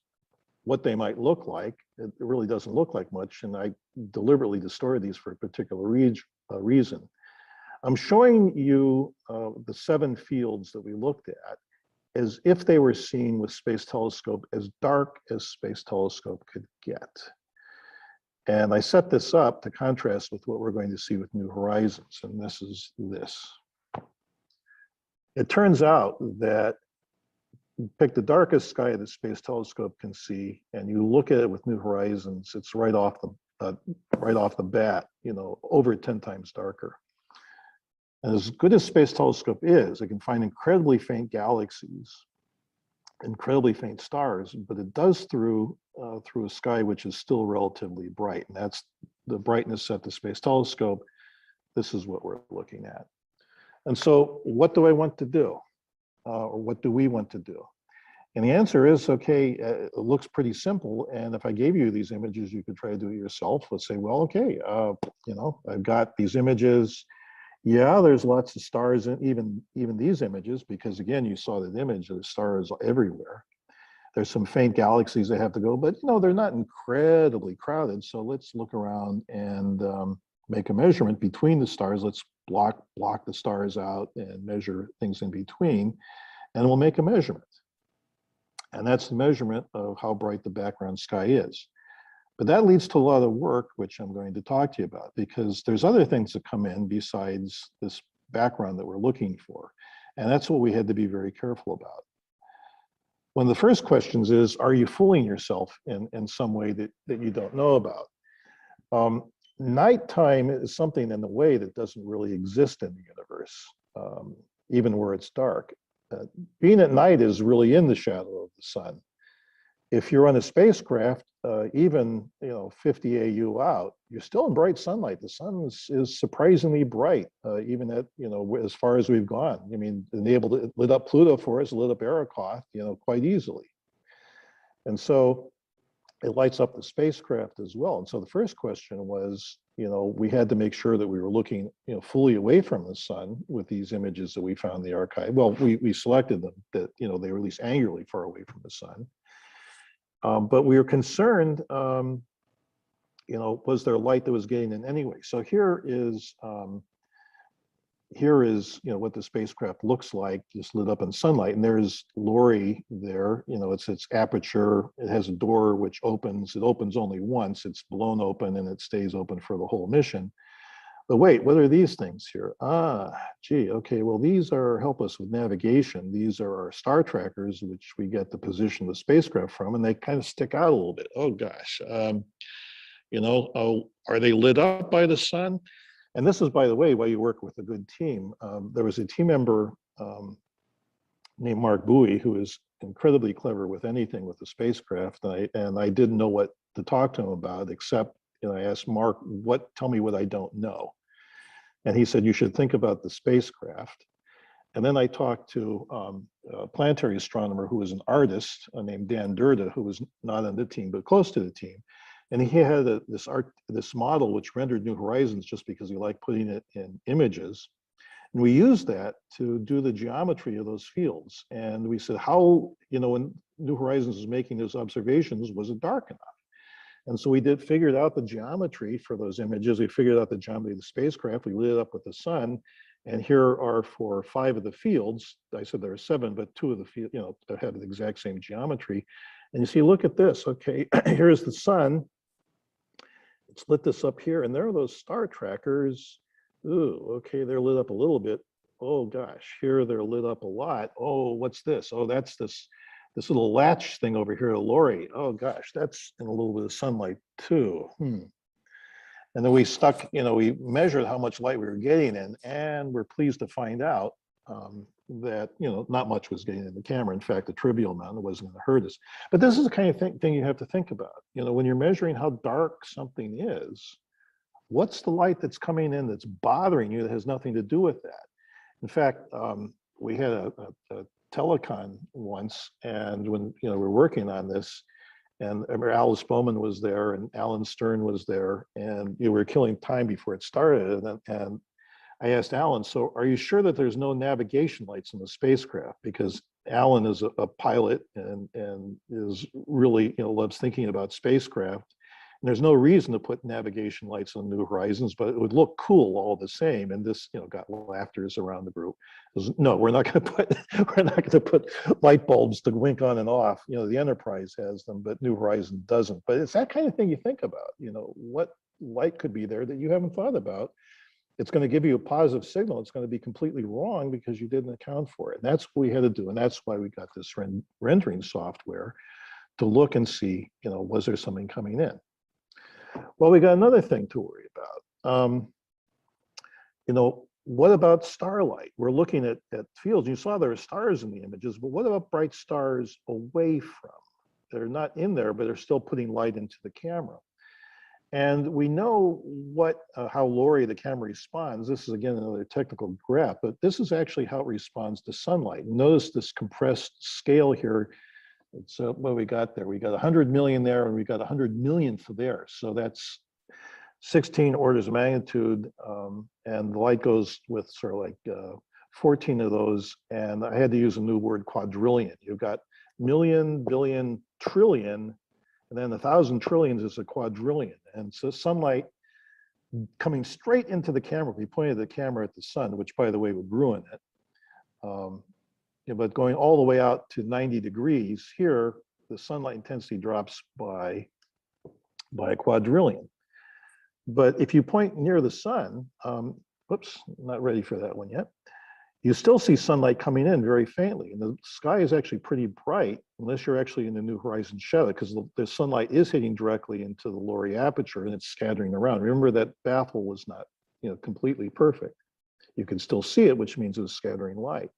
what they might look like. It really doesn't look like much, and I deliberately distorted these for a particular reason. I'm showing you the 7 fields that we looked at as if they were seen with Space Telescope, as dark as Space Telescope could get. And I set this up to contrast with what we're going to see with New Horizons, and this is this. It turns out that you pick the darkest sky that Space Telescope can see, and you look at it with New Horizons, it's right off the bat, over 10 times darker. And as good as Space Telescope is, it can find incredibly faint galaxies, incredibly faint stars, but it does through a sky which is still relatively bright, and that's the brightness set to Space Telescope. This is what we're looking at. And so what do I want to do? Or what do we want to do? And the answer is, okay, it looks pretty simple. And if I gave you these images, you could try to do it yourself. Let's say, well, okay, I've got these images. Yeah, there's lots of stars in even these images, because again, you saw that image, there's stars everywhere. There's some faint galaxies that have to go, but they're not incredibly crowded. So let's look around and make a measurement between the stars. Let's block the stars out and measure things in between, and we'll make a measurement. And that's the measurement of how bright the background sky is. But that leads to a lot of work, which I'm going to talk to you about, because there's other things that come in besides this background that we're looking for. And that's what we had to be very careful about. One of the first questions is, are you fooling yourself in some way that you don't know about? Nighttime is something in a way that doesn't really exist in the universe, even where it's dark. Being at night is really in the shadow of the sun. If you're on a spacecraft, even 50 AU out, you're still in bright sunlight. The sun is surprisingly bright, even at as far as we've gone. I mean, it lit up Pluto for us, lit up Arrokoth, quite easily, and so it lights up the spacecraft as well. And so the first question was, we had to make sure that we were looking, fully away from the sun with these images that we found in the archive. Well, we selected them that they were at least angularly far away from the sun. But we were concerned, was there light that was getting in anyway? So here is what the spacecraft looks like, just lit up in sunlight. And there's LORRI there. It's its aperture. It has a door which opens. It opens only once. It's blown open and it stays open for the whole mission. But wait, what are these things here? Okay, well, these help us with navigation. These are our star trackers, which we get the position of the spacecraft from, and they kind of stick out a little bit. Oh gosh, are they lit up by the sun? And this is, by the way, why you work with a good team. There was a team member named Mark Bowie, who is incredibly clever with anything with the spacecraft, and I didn't know what to talk to him about, except I asked Mark, tell me what I don't know. And he said, you should think about the spacecraft. And then I talked to a planetary astronomer who was an artist named Dan Durda, who was not on the team, but close to the team. And he had this model which rendered New Horizons just because he liked putting it in images. And we used that to do the geometry of those fields. And we said, how, when New Horizons was making those observations, was it dark enough? And so we figured out the geometry for those images. We figured out the geometry of the spacecraft. We lit it up with the sun. And here are for 5 of the fields. I said there are 7, but 2 of the fields, that have the exact same geometry. And you see, look at this. Okay, here's the sun. It's lit this up here, and there are those star trackers. Ooh, okay, they're lit up a little bit. Oh gosh, here they're lit up a lot. Oh, what's this? Oh, that's this little latch thing over here, LORRI. Oh gosh, that's in a little bit of sunlight too. And then we we measured how much light we were getting in, and we're pleased to find out that not much was getting in the camera. In fact, a trivial amount, it wasn't going to hurt us. But this is the kind of thing you have to think about. When you're measuring how dark something is, what's the light that's coming in that's bothering you that has nothing to do with that? In fact, we had a telecon once, and when we were working on this, and I remember Alice Bowman was there and Alan Stern was there, and we were killing time before it started. And I asked Alan, so are you sure that there's no navigation lights in the spacecraft? Because Alan is a pilot and is really, loves thinking about spacecraft. And there's no reason to put navigation lights on New Horizons, but it would look cool all the same. And this, got laughters around the group. No, we're not going to put light bulbs to wink on and off. The Enterprise has them, but New Horizons doesn't. But it's that kind of thing you think about. What light could be there that you haven't thought about? It's going to give you a positive signal. It's going to be completely wrong because you didn't account for it. And that's what we had to do. And that's why we got this rendering software to look and see, was there something coming in? Well, we got another thing to worry about. What about starlight? We're looking at fields. You saw there are stars in the images, but what about bright stars away from? They're not in there, but they're still putting light into the camera. And we know how LORRI, the camera, responds. This is, again, another technical graph, but this is actually how it responds to sunlight. Notice this compressed scale here. It's what we got there. We got 100 million there, and we got 100 millionth there. So that's 16 orders of magnitude, and the light goes with sort of like 14 of those. And I had to use a new word, quadrillion. You've got million, billion, trillion, and then 1,000 trillions is a quadrillion. And so sunlight coming straight into the camera, if we pointed the camera at the sun, which by the way would ruin it, but going all the way out to 90 degrees, here the sunlight intensity drops by a quadrillion. But if you point near the sun, whoops, not ready for that one yet, you still see sunlight coming in very faintly. And the sky is actually pretty bright, unless you're actually in the New Horizons shadow, because the sunlight is hitting directly into the Lauer aperture and it's scattering around. Remember that baffle was not, completely perfect. You can still see it, which means it's scattering light.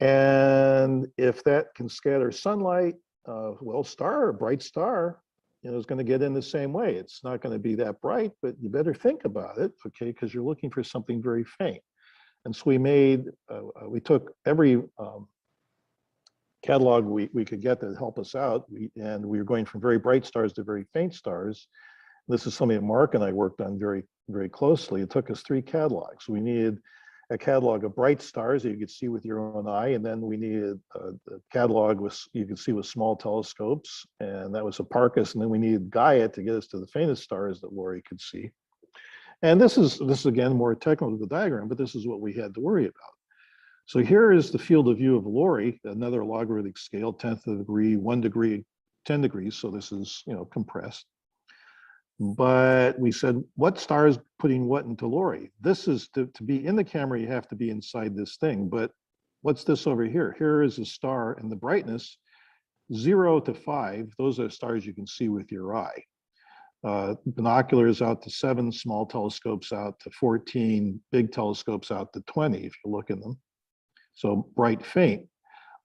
And if that can scatter sunlight, well, a bright star, is going to get in the same way. It's not going to be that bright, but you better think about it, okay, because you're looking for something very faint. And so we took every catalog we could get to help us out, and we were going from very bright stars to very faint stars. This is something that Mark and I worked on very, very closely. It took us 3 catalogs. We needed a catalog of bright stars that you could see with your own eye, and then we needed a catalog you could see with small telescopes, and that was Hipparchus, and then we needed Gaia to get us to the faintest stars that Lauer could see. And this is again more technical to the diagram, but this is what we had to worry about. So here is the field of view of Lauer, another logarithmic scale, 10th of a degree, 1 degree, 10 degrees. So this is compressed. But we said, what star is putting what into Lauer? This is to be in the camera, you have to be inside this thing. But what's this over here? Here is a star, and the brightness 0 to 5. Those are stars you can see with your eye. Binoculars out to 7, small telescopes out to 14, big telescopes out to 20 if you look in them. So bright, faint.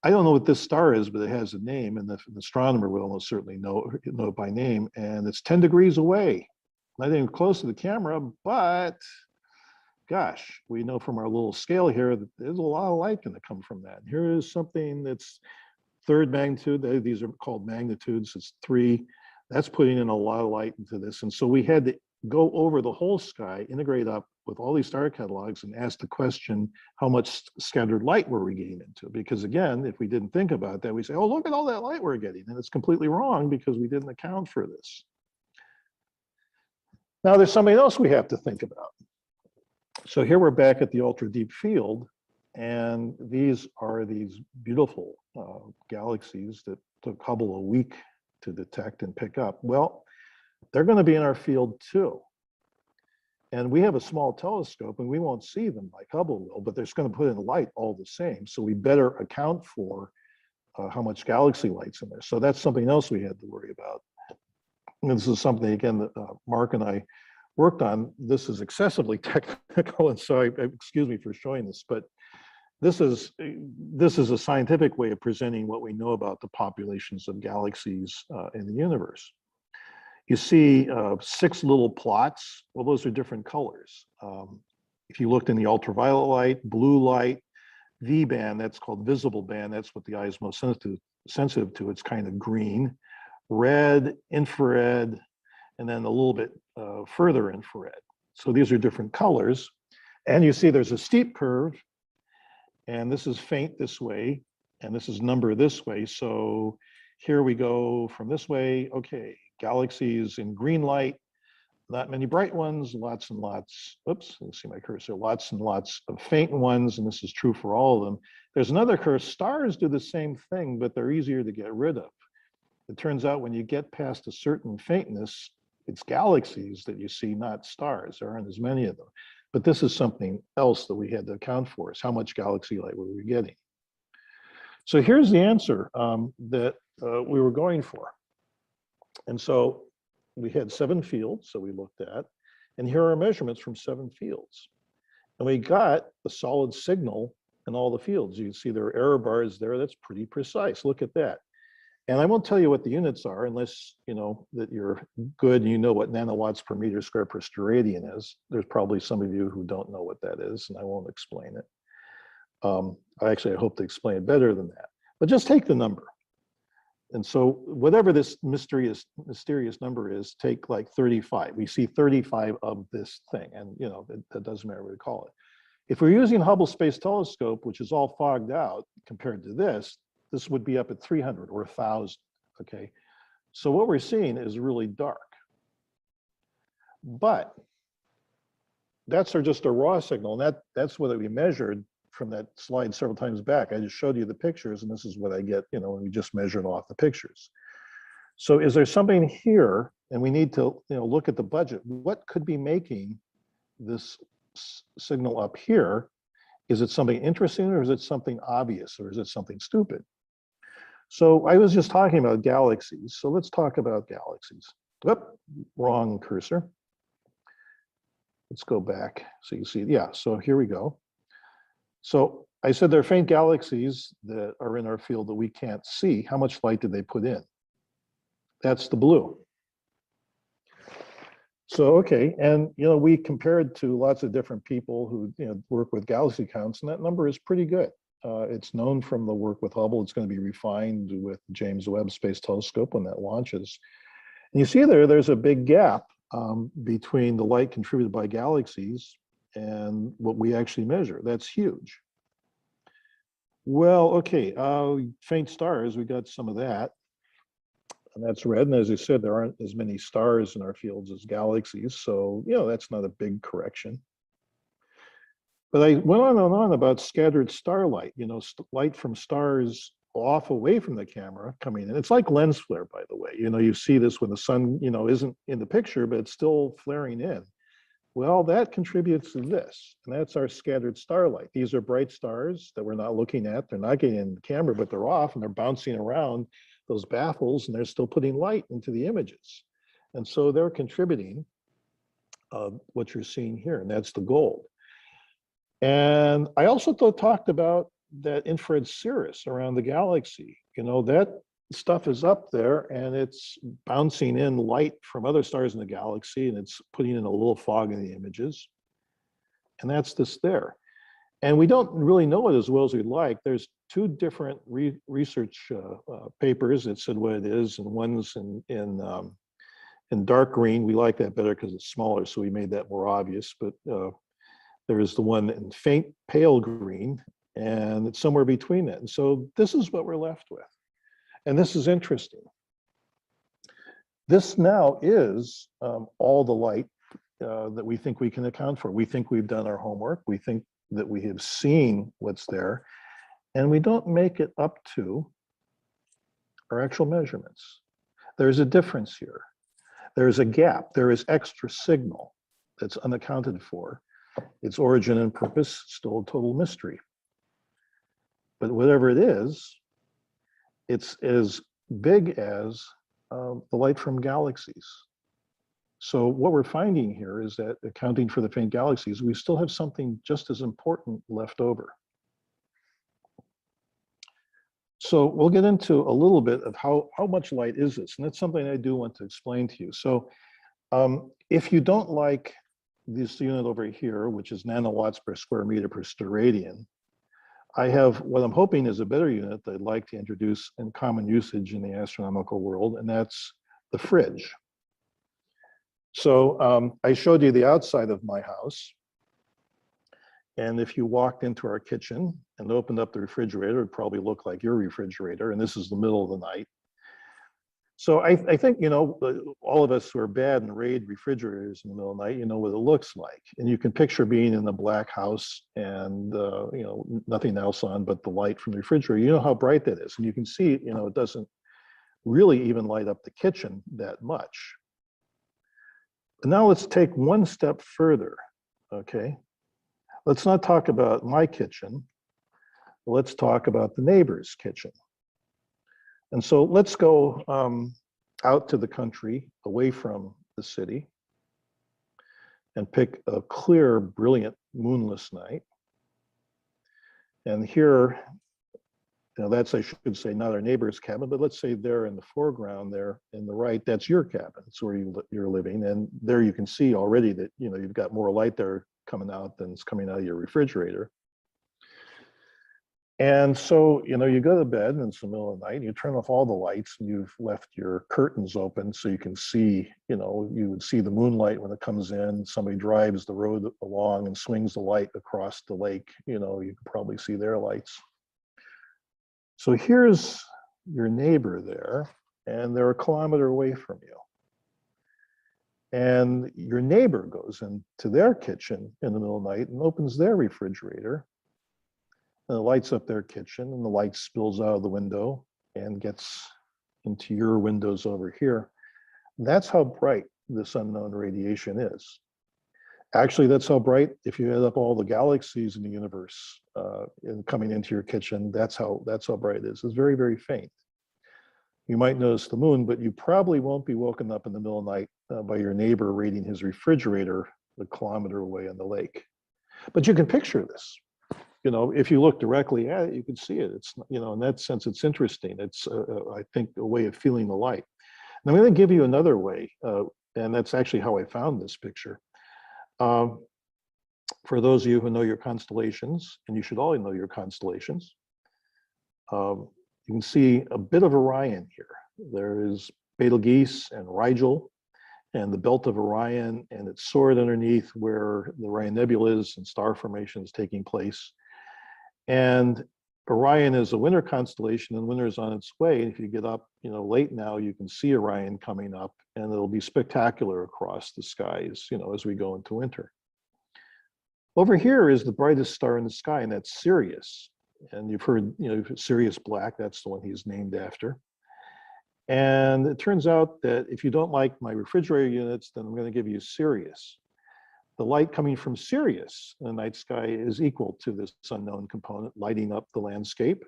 I don't know what this star is, but it has a name, and the astronomer will almost certainly know it by name, and it's 10 degrees away. Not even close to the camera, but gosh, we know from our little scale here that there's a lot of light going to come from that. Here is something that's 3rd magnitude. These are called magnitudes. It's 3. That's putting in a lot of light into this. And so we had to go over the whole sky, integrate up with all these star catalogs, and ask the question, how much scattered light were we getting into? Because again, if we didn't think about that, we say, oh, look at all that light we're getting. And it's completely wrong because we didn't account for this. Now there's something else we have to think about. So here we're back at the ultra deep field, and these are these beautiful galaxies that took Hubble a week to detect and pick up. Well, they're going to be in our field too. And we have a small telescope and we won't see them like Hubble will, but they're going to put in light all the same. So we better account for how much galaxy light's in there. So that's something else we had to worry about. And this is something, again, that Mark and I worked on. This is excessively technical, and so excuse me for showing this, but this is a scientific way of presenting what we know about the populations of galaxies in the universe. You see 6 little plots. Well, those are different colors. If you looked in the ultraviolet light, blue light, V band, that's called visible band. That's what the eye is most sensitive to. It's kind of green. Red, infrared, and then a little bit further infrared. So these are different colors. And you see there's a steep curve, and this is faint this way, and this is number this way. So here we go from this way. Okay, galaxies in green light, not many bright ones, lots and lots, oops, let's see my cursor, lots and lots of faint ones, and this is true for all of them. There's another curve. Stars do the same thing, but they're easier to get rid of. It turns out when you get past a certain faintness, it's galaxies that you see, not stars. There aren't as many of them. But this is something else that we had to account for, is how much galaxy light were we getting. So here's the answer that we were going for. And so we had 7 fields that we looked at, and here are measurements from 7 fields. And we got a solid signal in all the fields. You can see there are error bars there. That's pretty precise. Look at that. And I won't tell you what the units are unless you know that you're good and you know what nanowatts per meter squared per steradian is. There's probably some of you who don't know what that is, and I won't explain it. I hope to explain it better than that. But just take the number. And so whatever this mysterious number is, take like 35. We see 35 of this thing, and you know that doesn't matter what we call it. If we're using Hubble Space Telescope, which is all fogged out compared to this, this would be up at 300 or 1,000, okay? So what we're seeing is really dark. But that's just a raw signal, and that's what we measured from that slide several times back. I just showed you the pictures, and this is what I get, you know, when we just measured off the pictures. So is there something here, and we need to, you know, look at the budget. What could be making this signal up here? Is it something interesting, or is it something obvious, or is it something stupid? So I was just talking about galaxies. So let's talk about galaxies. Whoop, wrong cursor. Let's go back so you see. Yeah, so here we go. So I said there are faint galaxies that are in our field that we can't see. How much light did they put in? That's the blue. So, okay, and you know, we compared to lots of different people who, you know, work with galaxy counts, and that number is pretty good. It's known from the work with Hubble. It's going to be refined with James Webb Space Telescope when that launches. And you see there's a big gap between the light contributed by galaxies and what we actually measure. That's huge. Well, okay, faint stars, we got some of that. And that's red. And as I said, there aren't as many stars in our fields as galaxies. So, you know, that's not a big correction. But I went on and on about scattered starlight, you know, light from stars off away from the camera coming in. It's like lens flare, by the way. You know, you see this when the sun, you know, isn't in the picture, but it's still flaring in. Well, that contributes to this, and that's our scattered starlight. These are bright stars that we're not looking at. They're not getting in the camera, but they're off and they're bouncing around those baffles, and they're still putting light into the images. And so they're contributing what you're seeing here, and that's the gold. And I also talked about that infrared cirrus around the galaxy. You know, that stuff is up there and it's bouncing in light from other stars in the galaxy, and it's putting in a little fog in the images. And that's this there. And we don't really know it as well as we'd like. There's two different research papers that said what it is, and one's in dark green. We like that better because it's smaller, so we made that more obvious. But there is the one in faint pale green, and it's somewhere between that. And so this is what we're left with. And this is interesting. This now is all the light that we think we can account for. We think we've done our homework. We think that we have seen what's there, and we don't make it up to our actual measurements. There's a difference here. There's a gap. There is extra signal that's unaccounted for. Its origin and purpose still a total mystery. But whatever it is, it's as big as the light from galaxies. So what we're finding here is that, accounting for the faint galaxies, we still have something just as important left over. So we'll get into a little bit of how much light is this, and that's something I do want to explain to you. So if you don't like this unit over here, which is nanowatts per square meter per steradian, I have what I'm hoping is a better unit that I'd like to introduce in common usage in the astronomical world, and that's the fridge. So I showed you the outside of my house. And if you walked into our kitchen and opened up the refrigerator, it'd probably look like your refrigerator, and this is the middle of the night. So I think, you know, all of us who are bad and raid refrigerators in the middle of the night, you know what it looks like. And you can picture being in the black house and, you know, nothing else on but the light from the refrigerator. You know how bright that is. And you can see, you know, it doesn't really even light up the kitchen that much. And now let's take one step further, okay? Let's not talk about my kitchen. Let's talk about the neighbor's kitchen. And so let's go out to the country, away from the city, and pick a clear, brilliant, moonless night. And here, you know, that's, I should say, not our neighbor's cabin, but let's say there in the foreground, there in the right, that's your cabin. It's where you're living. And there you can see already that, you know, you've got more light there coming out than it's coming out of your refrigerator. And so, you know, you go to bed and it's the middle of the night, and you turn off all the lights, and you've left your curtains open so you can see, you know, you would see the moonlight when it comes in. Somebody drives the road along and swings the light across the lake, you know, you can probably see their lights. So here's your neighbor there, and they're a kilometer away from you. And your neighbor goes into their kitchen in the middle of the night and opens their refrigerator, and it lights up their kitchen, and the light spills out of the window and gets into your windows over here. That's how bright this unknown radiation is. Actually, that's how bright, if you add up all the galaxies in the universe and coming into your kitchen, that's how bright it is. It's very, very faint. You might notice the moon, but you probably won't be woken up in the middle of the night by your neighbor raiding his refrigerator a kilometer away on the lake. But you can picture this. You know, if you look directly at it, you can see it. It's, you know, in that sense, it's interesting. It's, I think, a way of feeling the light. And I'm going to give you another way, and that's actually how I found this picture. For those of you who know your constellations, and you should all know your constellations, you can see a bit of Orion here. There is Betelgeuse and Rigel and the belt of Orion, and it's sword underneath where the Orion Nebula is and star formation is taking place. And Orion is a winter constellation, and winter is on its way. And if you get up, you know, late now, you can see Orion coming up, and it'll be spectacular across the skies, you know, as we go into winter. Over here is the brightest star in the sky, and that's Sirius. And you've heard, you know, Sirius Black, that's the one he's named after. And it turns out that if you don't like my refrigerator units, then I'm going to give you Sirius. The light coming from Sirius in the night sky is equal to this unknown component lighting up the landscape.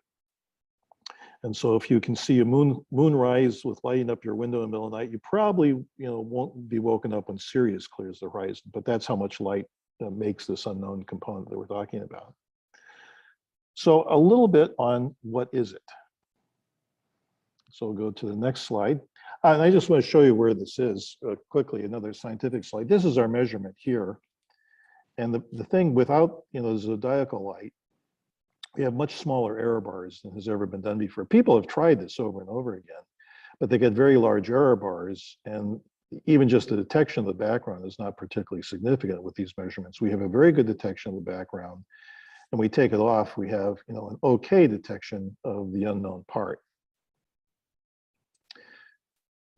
And so if you can see a moonrise with lighting up your window in the middle of the night, you probably, you know, won't be woken up when Sirius clears the horizon, but that's how much light makes this unknown component that we're talking about. So a little bit on what is it? So we'll go to the next slide. And I just want to show you where this is quickly, another scientific slide. This is our measurement here. And the thing without, you know, zodiacal light, we have much smaller error bars than has ever been done before. People have tried this over and over again, but they get very large error bars, and even just the detection of the background is not particularly significant with these measurements. We have a very good detection of the background, and we take it off, we have, you know, an okay detection of the unknown part.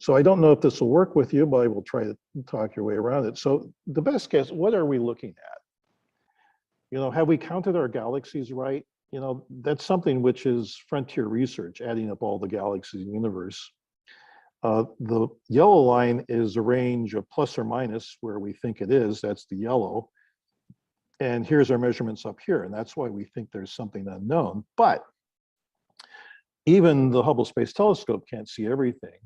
So I don't know if this will work with you, but I will try to talk your way around it. So the best guess, what are we looking at? You know, have we counted our galaxies right? You know, that's something which is frontier research, adding up all the galaxies in the universe. The yellow line is a range of plus or minus where we think it is, that's the yellow. And here's our measurements up here, and that's why we think there's something unknown. But even the Hubble Space Telescope can't see everything.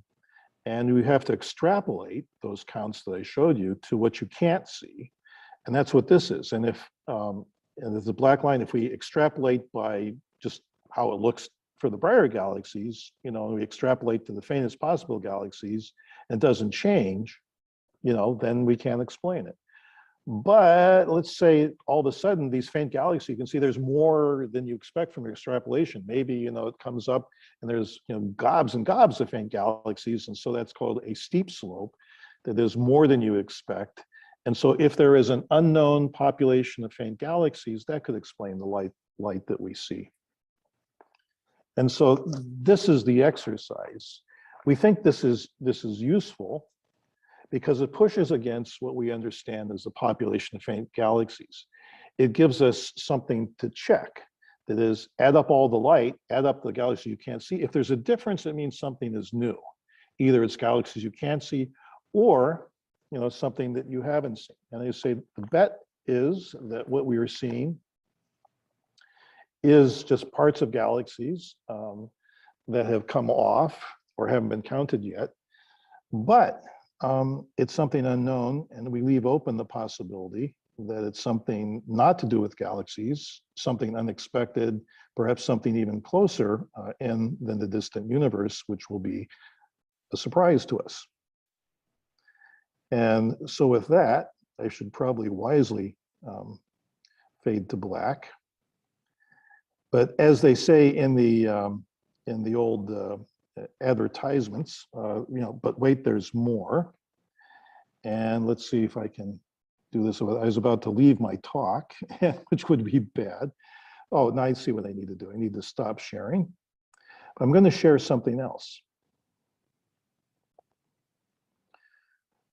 And we have to extrapolate those counts that I showed you to what you can't see. And that's what this is. And if, and there's a black line, if we extrapolate by just how it looks for the brighter galaxies, you know, and we extrapolate to the faintest possible galaxies, and it doesn't change, you know, then we can't explain it. But let's say all of a sudden these faint galaxies, you can see there's more than you expect from your extrapolation. Maybe, you know, it comes up and there's, you know, gobs and gobs of faint galaxies. And so that's called a steep slope, that there's more than you expect. And so if there is an unknown population of faint galaxies, that could explain the light that we see. And so this is the exercise. We think this is useful because it pushes against what we understand as the population of faint galaxies. It gives us something to check. That is, add up all the light, add up the galaxies you can't see. If there's a difference, it means something is new. Either it's galaxies you can't see, or, you know, something that you haven't seen. And they say the bet is that what we are seeing is just parts of galaxies that have come off or haven't been counted yet. But it's something unknown, and we leave open the possibility that it's something not to do with galaxies, something unexpected, perhaps something even closer than the distant universe, which will be a surprise to us. And so with that, I should probably wisely fade to black. But as they say in the old advertisements, you know, but wait, there's more. And let's see if I can do this. I was about to leave my talk, which would be bad. Oh, now I see what I need to do. I need to stop sharing. I'm going to share something else.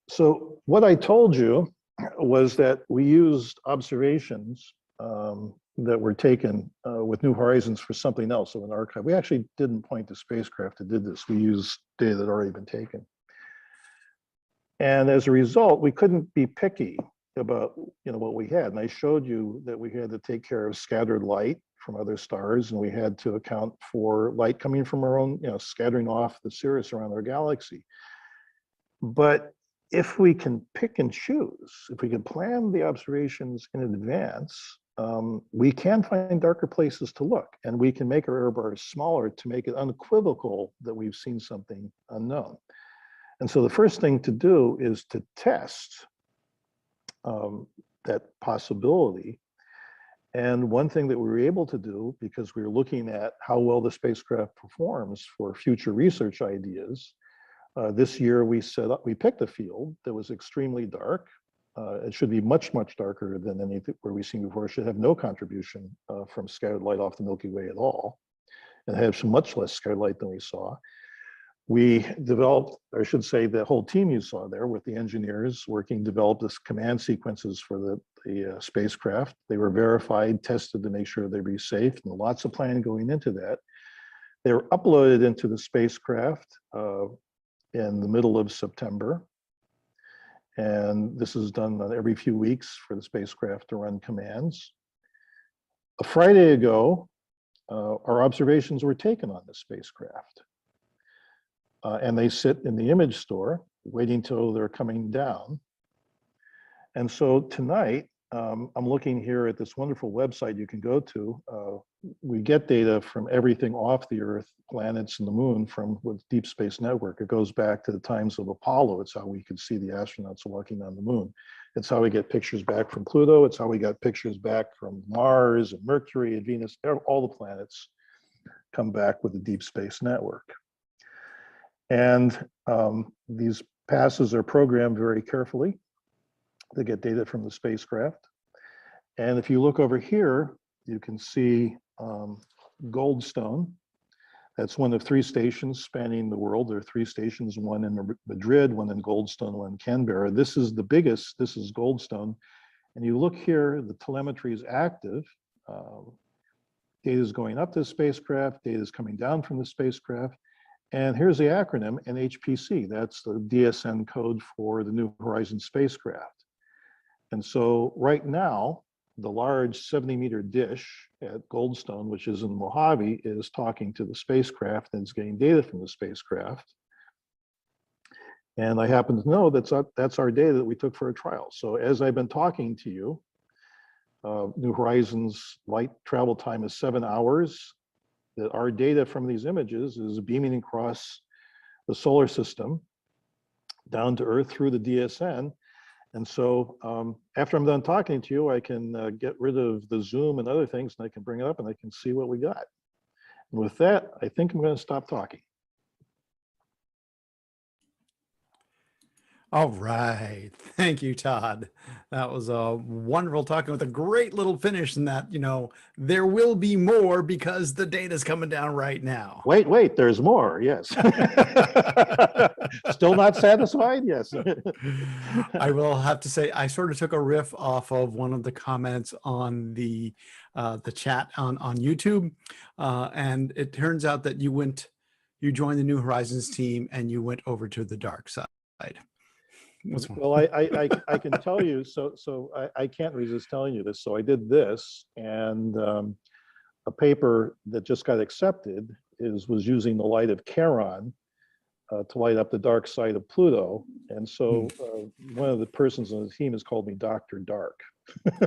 So what I told you was that we used observations that were taken with New Horizons for something else, so an archive. We actually didn't point to spacecraft that did this. We used data that had already been taken. And as a result, we couldn't be picky about what we had. And I showed you that we had to take care of scattered light from other stars, and we had to account for light coming from our own, scattering off the cirrus around our galaxy. But if we can pick and choose, if we can plan the observations in advance, we can find darker places to look, and we can make our error bars smaller to make it unequivocal that we've seen something unknown. And so the first thing to do is to test that possibility. And one thing that we were able to do, because we were looking at how well the spacecraft performs for future research ideas, this year we picked a field that was extremely dark. It should be much, much darker than anything where we've seen before. It should have no contribution from scattered light off the Milky Way at all, and have much less scattered light than we saw. We developed, or I should say, the whole team you saw there with the engineers working, developed this command sequences for the spacecraft. They were verified, tested to make sure they'd be safe, and lots of planning going into that. They were uploaded into the spacecraft in the middle of September. And this is done every few weeks for the spacecraft to run commands. A Friday ago, our observations were taken on the spacecraft. And they sit in the image store waiting till they're coming down. And so tonight, I'm looking here at this wonderful website you can go to. We get data from everything off the Earth, planets and the moon from with Deep Space Network. It goes back to the times of Apollo. It's how we could see the astronauts walking on the moon. It's how we get pictures back from Pluto. It's how we got pictures back from Mars and Mercury and Venus. All the planets come back with the Deep Space Network. And these passes are programmed very carefully to get data from the spacecraft. And if you look over here, you can see Goldstone. That's one of 3 stations spanning the world. There are 3 stations, one in Madrid, one in Goldstone, one in Canberra. This is the biggest, this is Goldstone. And you look here, the telemetry is active. Data is going up to the spacecraft, data is coming down from the spacecraft. And here's the acronym, NHPC. That's the DSN code for the New Horizons spacecraft. And so right now, the large 70-meter dish at Goldstone, which is in Mojave, is talking to the spacecraft and it's getting data from the spacecraft. And I happen to know that's our data that we took for a trial. So as I've been talking to you, New Horizons light travel time is 7 hours. That our data from these images is beaming across the solar system down to Earth through the DSN. And so after I'm done talking to you, I can get rid of the Zoom and other things, and I can bring it up and I can see what we got. And with that, I think I'm going to stop talking. All right. Thank you, Todd. That was a wonderful talking with a great little finish in that, there will be more because the data's coming down right now. Wait, there's more. Yes. Still not satisfied? Yes. I will have to say, I sort of took a riff off of one of the comments on the chat on YouTube. And it turns out that you joined the New Horizons team and you went over to the dark side. Well, I can tell you, so I can't resist telling you this. So I did this, and a paper that just got accepted was using the light of Charon to light up the dark side of Pluto. And so one of the persons on the team has called me Dr. Dark.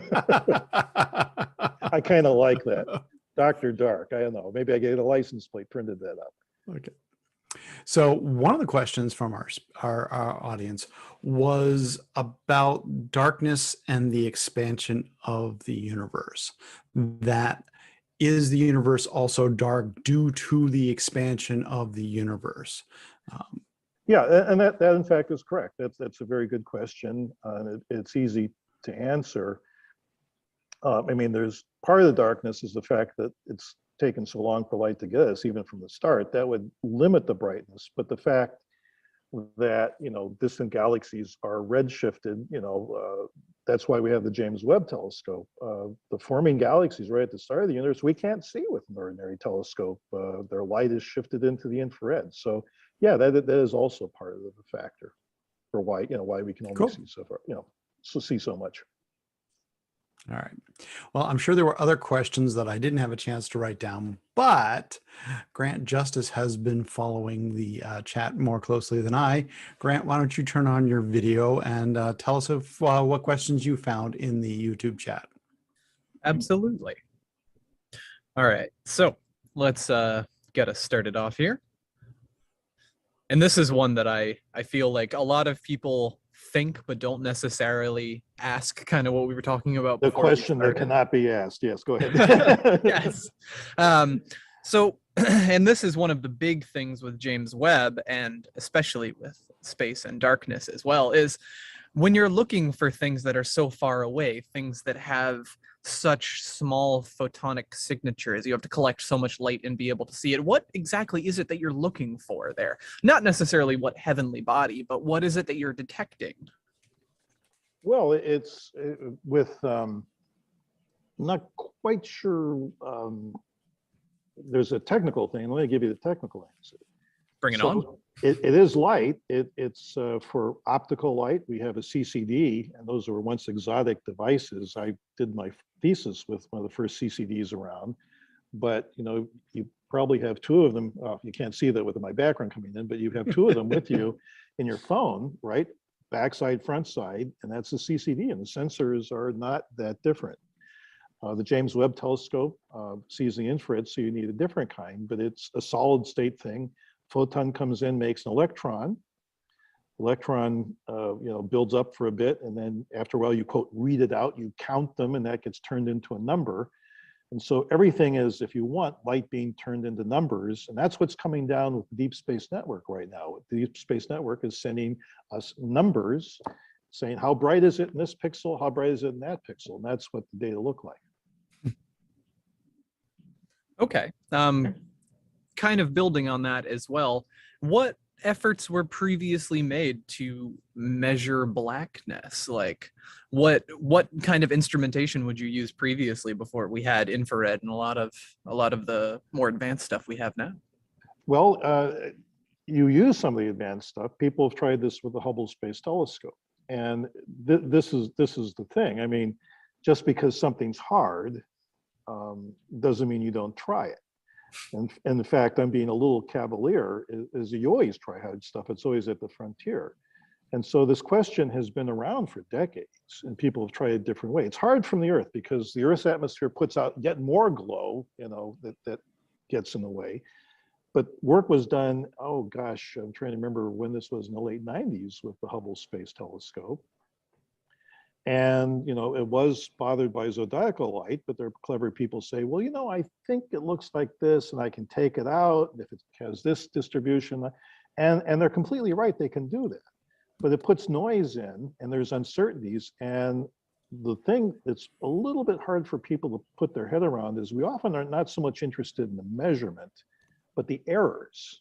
I kind of like that. Dr. Dark. I don't know. Maybe I get a license plate, printed that up. Okay. So one of the questions from our audience was about darkness and the expansion of the universe. That is the universe also dark due to the expansion of the universe? Yeah, and that in fact is correct. That's a very good question, and it's easy to answer. I mean, there's part of the darkness is the fact that it's taken so long for light to get us, even from the start, that would limit the brightness. But the fact that, distant galaxies are redshifted, that's why we have the James Webb Telescope. The forming galaxies right at the start of the universe, we can't see with an ordinary telescope. Their light is shifted into the infrared. So yeah, that is also part of the factor for why, why we can only see so far, see so much. All right. Well, I'm sure there were other questions that I didn't have a chance to write down, but Grant Justice has been following the chat more closely than I. Grant, why don't you turn on your video and tell us what questions you found in the YouTube chat? Absolutely. All right. So let's get us started off here. And this is one that I feel like a lot of people think but don't necessarily ask, kind of what we were talking about the before. Question that cannot be asked. Yes, go ahead. Yes. So and this is one of the big things with James Webb, and especially with space and darkness as well, is when you're looking for things that are so far away, things that have such small photonic signatures, you have to collect so much light and be able to see it. What exactly is it that you're looking for there? Not necessarily what heavenly body, but what is it that you're detecting? Well, it's with, not quite sure, there's a technical thing. Let me give you the technical answer. Bring it on. It is light. It's for optical light. We have a CCD, and those were once exotic devices. I did my thesis with one of the first CCDs around, but you probably have two of them. You can't see that with my background coming in, but you have two of them with you in your phone, right? Backside, front side, and that's a CCD, and the sensors are not that different. The James Webb Telescope sees the infrared, so you need a different kind, but it's a solid state thing. Photon comes in, makes an electron. Electron, builds up for a bit, and then after a while, you quote, read it out, you count them, and that gets turned into a number. And so everything is, if you want, light being turned into numbers, and that's what's coming down with the Deep Space Network right now. The Deep Space Network is sending us numbers, saying how bright is it in this pixel, how bright is it in that pixel, and that's what the data look like. Okay. Kind of building on that as well, what efforts were previously made to measure blackness? Like what kind of instrumentation would you use previously before we had infrared and a lot of the more advanced stuff we have now? Well, you use some of the advanced stuff. People have tried this with the Hubble Space Telescope, and this is the thing. I mean, just because something's hard doesn't mean you don't try it. And in fact, I'm being a little cavalier, is you always try hard stuff. It's always at the frontier. And so this question has been around for decades, and people have tried a different way. It's hard from the Earth because the Earth's atmosphere puts out yet more glow, that gets in the way. But work was done, oh gosh, I'm trying to remember when this was, in the late 90s with the Hubble Space Telescope. And, it was bothered by zodiacal light, but there are clever people say, well, I think it looks like this, and I can take it out if it has this distribution. And they're completely right, they can do that. But it puts noise in, and there's uncertainties. And the thing that's a little bit hard for people to put their head around is we often are not so much interested in the measurement, but the errors.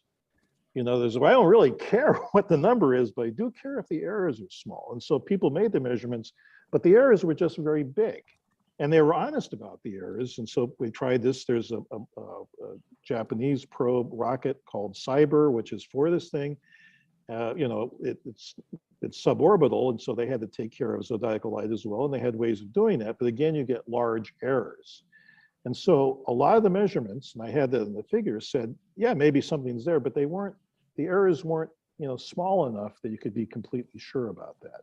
I don't really care what the number is, but I do care if the errors are small. And so people made the measurements, but the errors were just very big. And they were honest about the errors. And so we tried this. There's a Japanese probe rocket called Cyber, which is for this thing. It's suborbital, and so they had to take care of zodiacal light as well. And they had ways of doing that. But again, you get large errors. And so a lot of the measurements, and I had that in the figures, said, yeah, maybe something's there, but the errors weren't, small enough that you could be completely sure about that.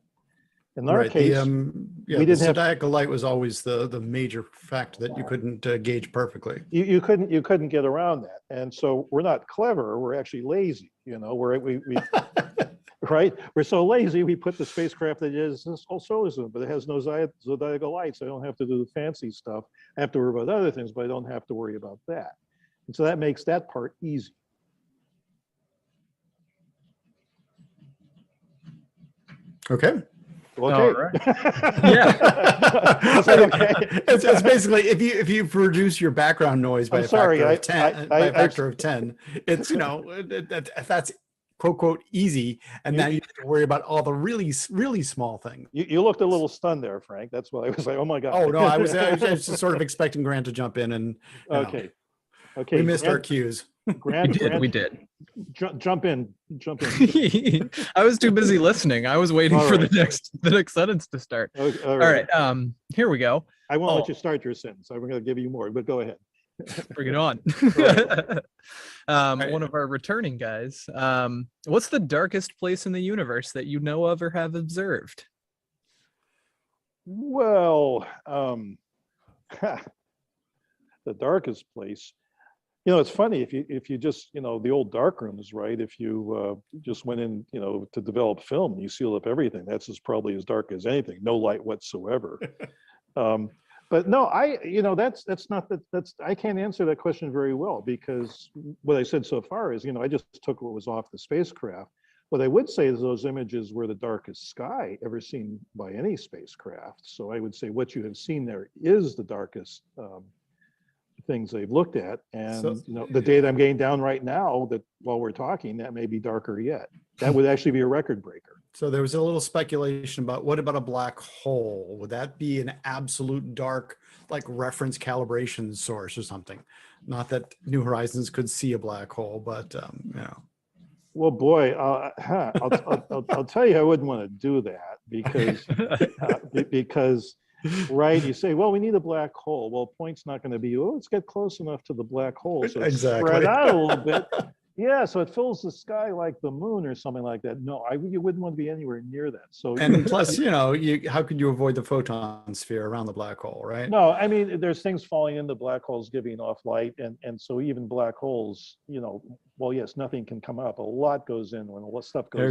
In our case, we didn't have zodiacal light was always the major fact that you couldn't gauge perfectly. You couldn't get around that. And so we're not clever, we're actually lazy, we right? We're so lazy, we put the spacecraft that is this whole solar system, but it has no zodiacal light, so I don't have to do the fancy stuff. I have to worry about other things, but I don't have to worry about that. And so that makes that part easy. Okay. Okay. right. Yeah. Okay. It's basically if you produce your background noise by I'm a sorry, factor I- of 10, I- by a I- factor of 10, it's that's quote quote easy, and now you have to worry about all the really small things. You looked a little stunned there, Frank. That's why I was like, oh my God. Oh no, I was just sort of expecting Grant to jump in, and you know, Okay. Okay. we missed our Grant, cues. Grant, We Grant, did. jump in. Jump in. I was too busy listening. I was waiting All for right. the next sentence to start. Okay, All right. Here we go. I won't Oh. let you start your sentence. I'm going to give you more, but go ahead. Bring it on. Right. One of our returning guys. What's the darkest place in the universe that you know of or have observed? Well, the darkest place. You know, it's funny if you just, you know, the old dark rooms, right? If you just went in, you know, to develop film and you seal up everything, that's probably as dark as anything, no light whatsoever. But no, you know, that's not that's I can't answer that question very well, because what I said so far is, you know, I just took what was off the spacecraft. What I would say is those images were the darkest sky ever seen by any spacecraft. So I would say what you have seen there is the darkest things they've looked at. And So- you know, the data I'm getting down right now, that while we're talking, that may be darker yet. That would actually be a record breaker. So there was a little speculation about what about a black hole? Would that be an absolute dark, like reference calibration source or something? Not that New Horizons could see a black hole, but you know. Well, boy, I'll tell you, I wouldn't want to do that because right, you say, well, we need a black hole. Well, point's not going to be, oh, let's get close enough to the black hole, so it's Exactly. spread out a little bit. Yeah, so it fills the sky like the moon or something like that. No, you wouldn't want to be anywhere near that. So And plus, you know, how could you avoid the photon sphere around the black hole, right? no, I mean, there's things falling into black holes giving off light, and so even black holes, you know, well, yes, nothing can come up. A lot goes in when a lot of stuff goes in.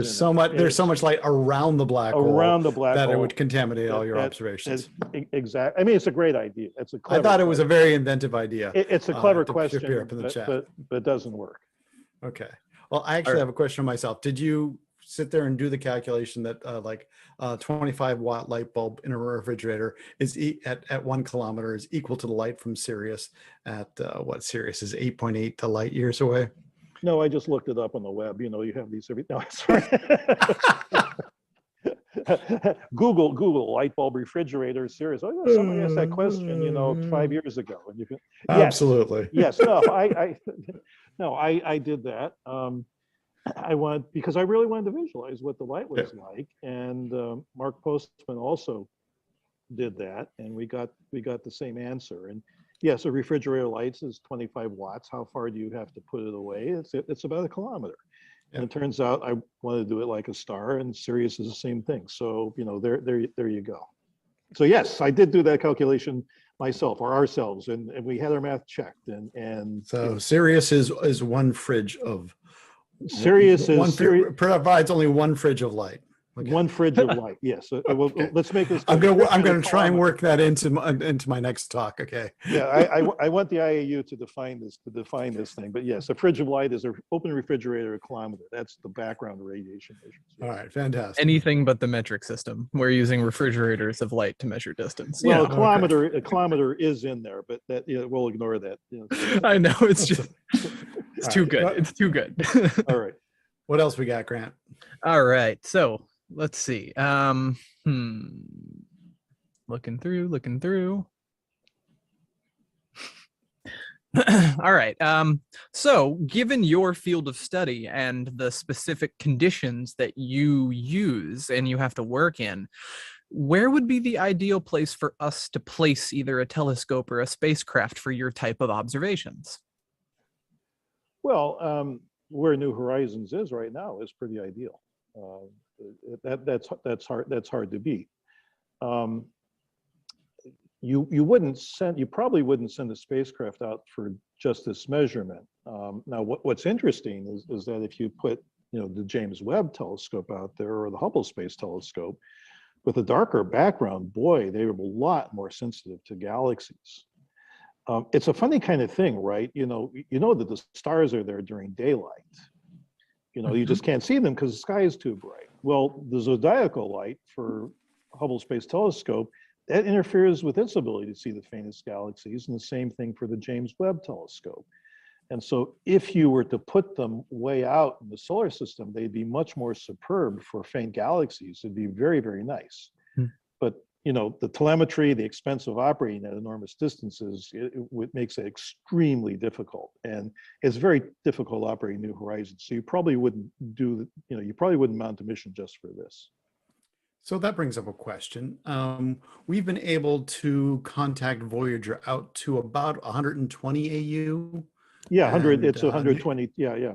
There's so much light around the black hole around the black that hole it would contaminate all your that- observations. Exactly. I mean, it's a great idea. It's a I clever thought it was a question. very inventive idea. It's a clever to question, appear up in the chat. but it doesn't work. Okay. Well, I actually have a question myself. Did you sit there and do the calculation that like 25-watt light bulb in a refrigerator is at 1 kilometer is equal to the light from Sirius at what Sirius is 8.8 light years away? No, I just looked it up on the web. You know, you have these every. No, sorry. Google light bulb refrigerator series. Oh, yeah, somebody asked that question, you know, 5 years ago, and you can. Yes, Absolutely. yes. No, I did that. I wanted, because I really wanted to visualize what the light was like, and Mark Postman also did that, and we got the same answer. And yes, a refrigerator lights is 25 watts. How far do you have to put it away? It's about 1 kilometer. And it turns out I wanted to do it like a star, and Sirius is the same thing. So, you know, there you go. So yes, I did do that calculation myself, or ourselves, and we had our math checked. And So Sirius is one fridge of Sirius is provides only one fridge of light. Okay. one fridge of light. Yes. Well, let's make this. I'm gonna try and work that into my next talk. Okay. Yeah, I want the IAU to define this thing, but yes, a fridge of light is an open refrigerator 1 kilometer. That's the background radiation measures. All right. Fantastic. Anything but the metric system. We're using refrigerators of light to measure distance. Well, Yeah, a kilometer is in there, but that, you know, we'll ignore that. You know. I know, it's just it's All too right. good. It's too good. All right. What else we got, Grant? All right. So let's see. Looking through. All right. So given your field of study and the specific conditions that you use and you have to work in, where would be the ideal place for us to place either a telescope or a spacecraft for your type of observations? Well, where New Horizons is right now is pretty ideal. That's hard to beat. You probably wouldn't send a spacecraft out for just this measurement. Now, what's interesting is that if you put, you know, the James Webb Telescope out there, or the Hubble Space Telescope with a darker background, boy, they were a lot more sensitive to galaxies. It's a funny kind of thing, right? You know that the stars are there during daylight. You know, you just can't see them because the sky is too bright. Well, the zodiacal light for Hubble Space Telescope, that interferes with its ability to see the faintest galaxies, and the same thing for the James Webb Telescope. And so if you were to put them way out in the solar system, they'd be much more superb for faint galaxies. It'd be very, very nice. But the telemetry, the expense of operating at enormous distances, it makes it extremely difficult. And it's very difficult operating New Horizons. So you probably wouldn't you probably wouldn't mount a mission just for this. So that brings up a question. We've been able to contact Voyager out to about 120 AU. Yeah, 100. It's And, 120. Yeah. Yeah.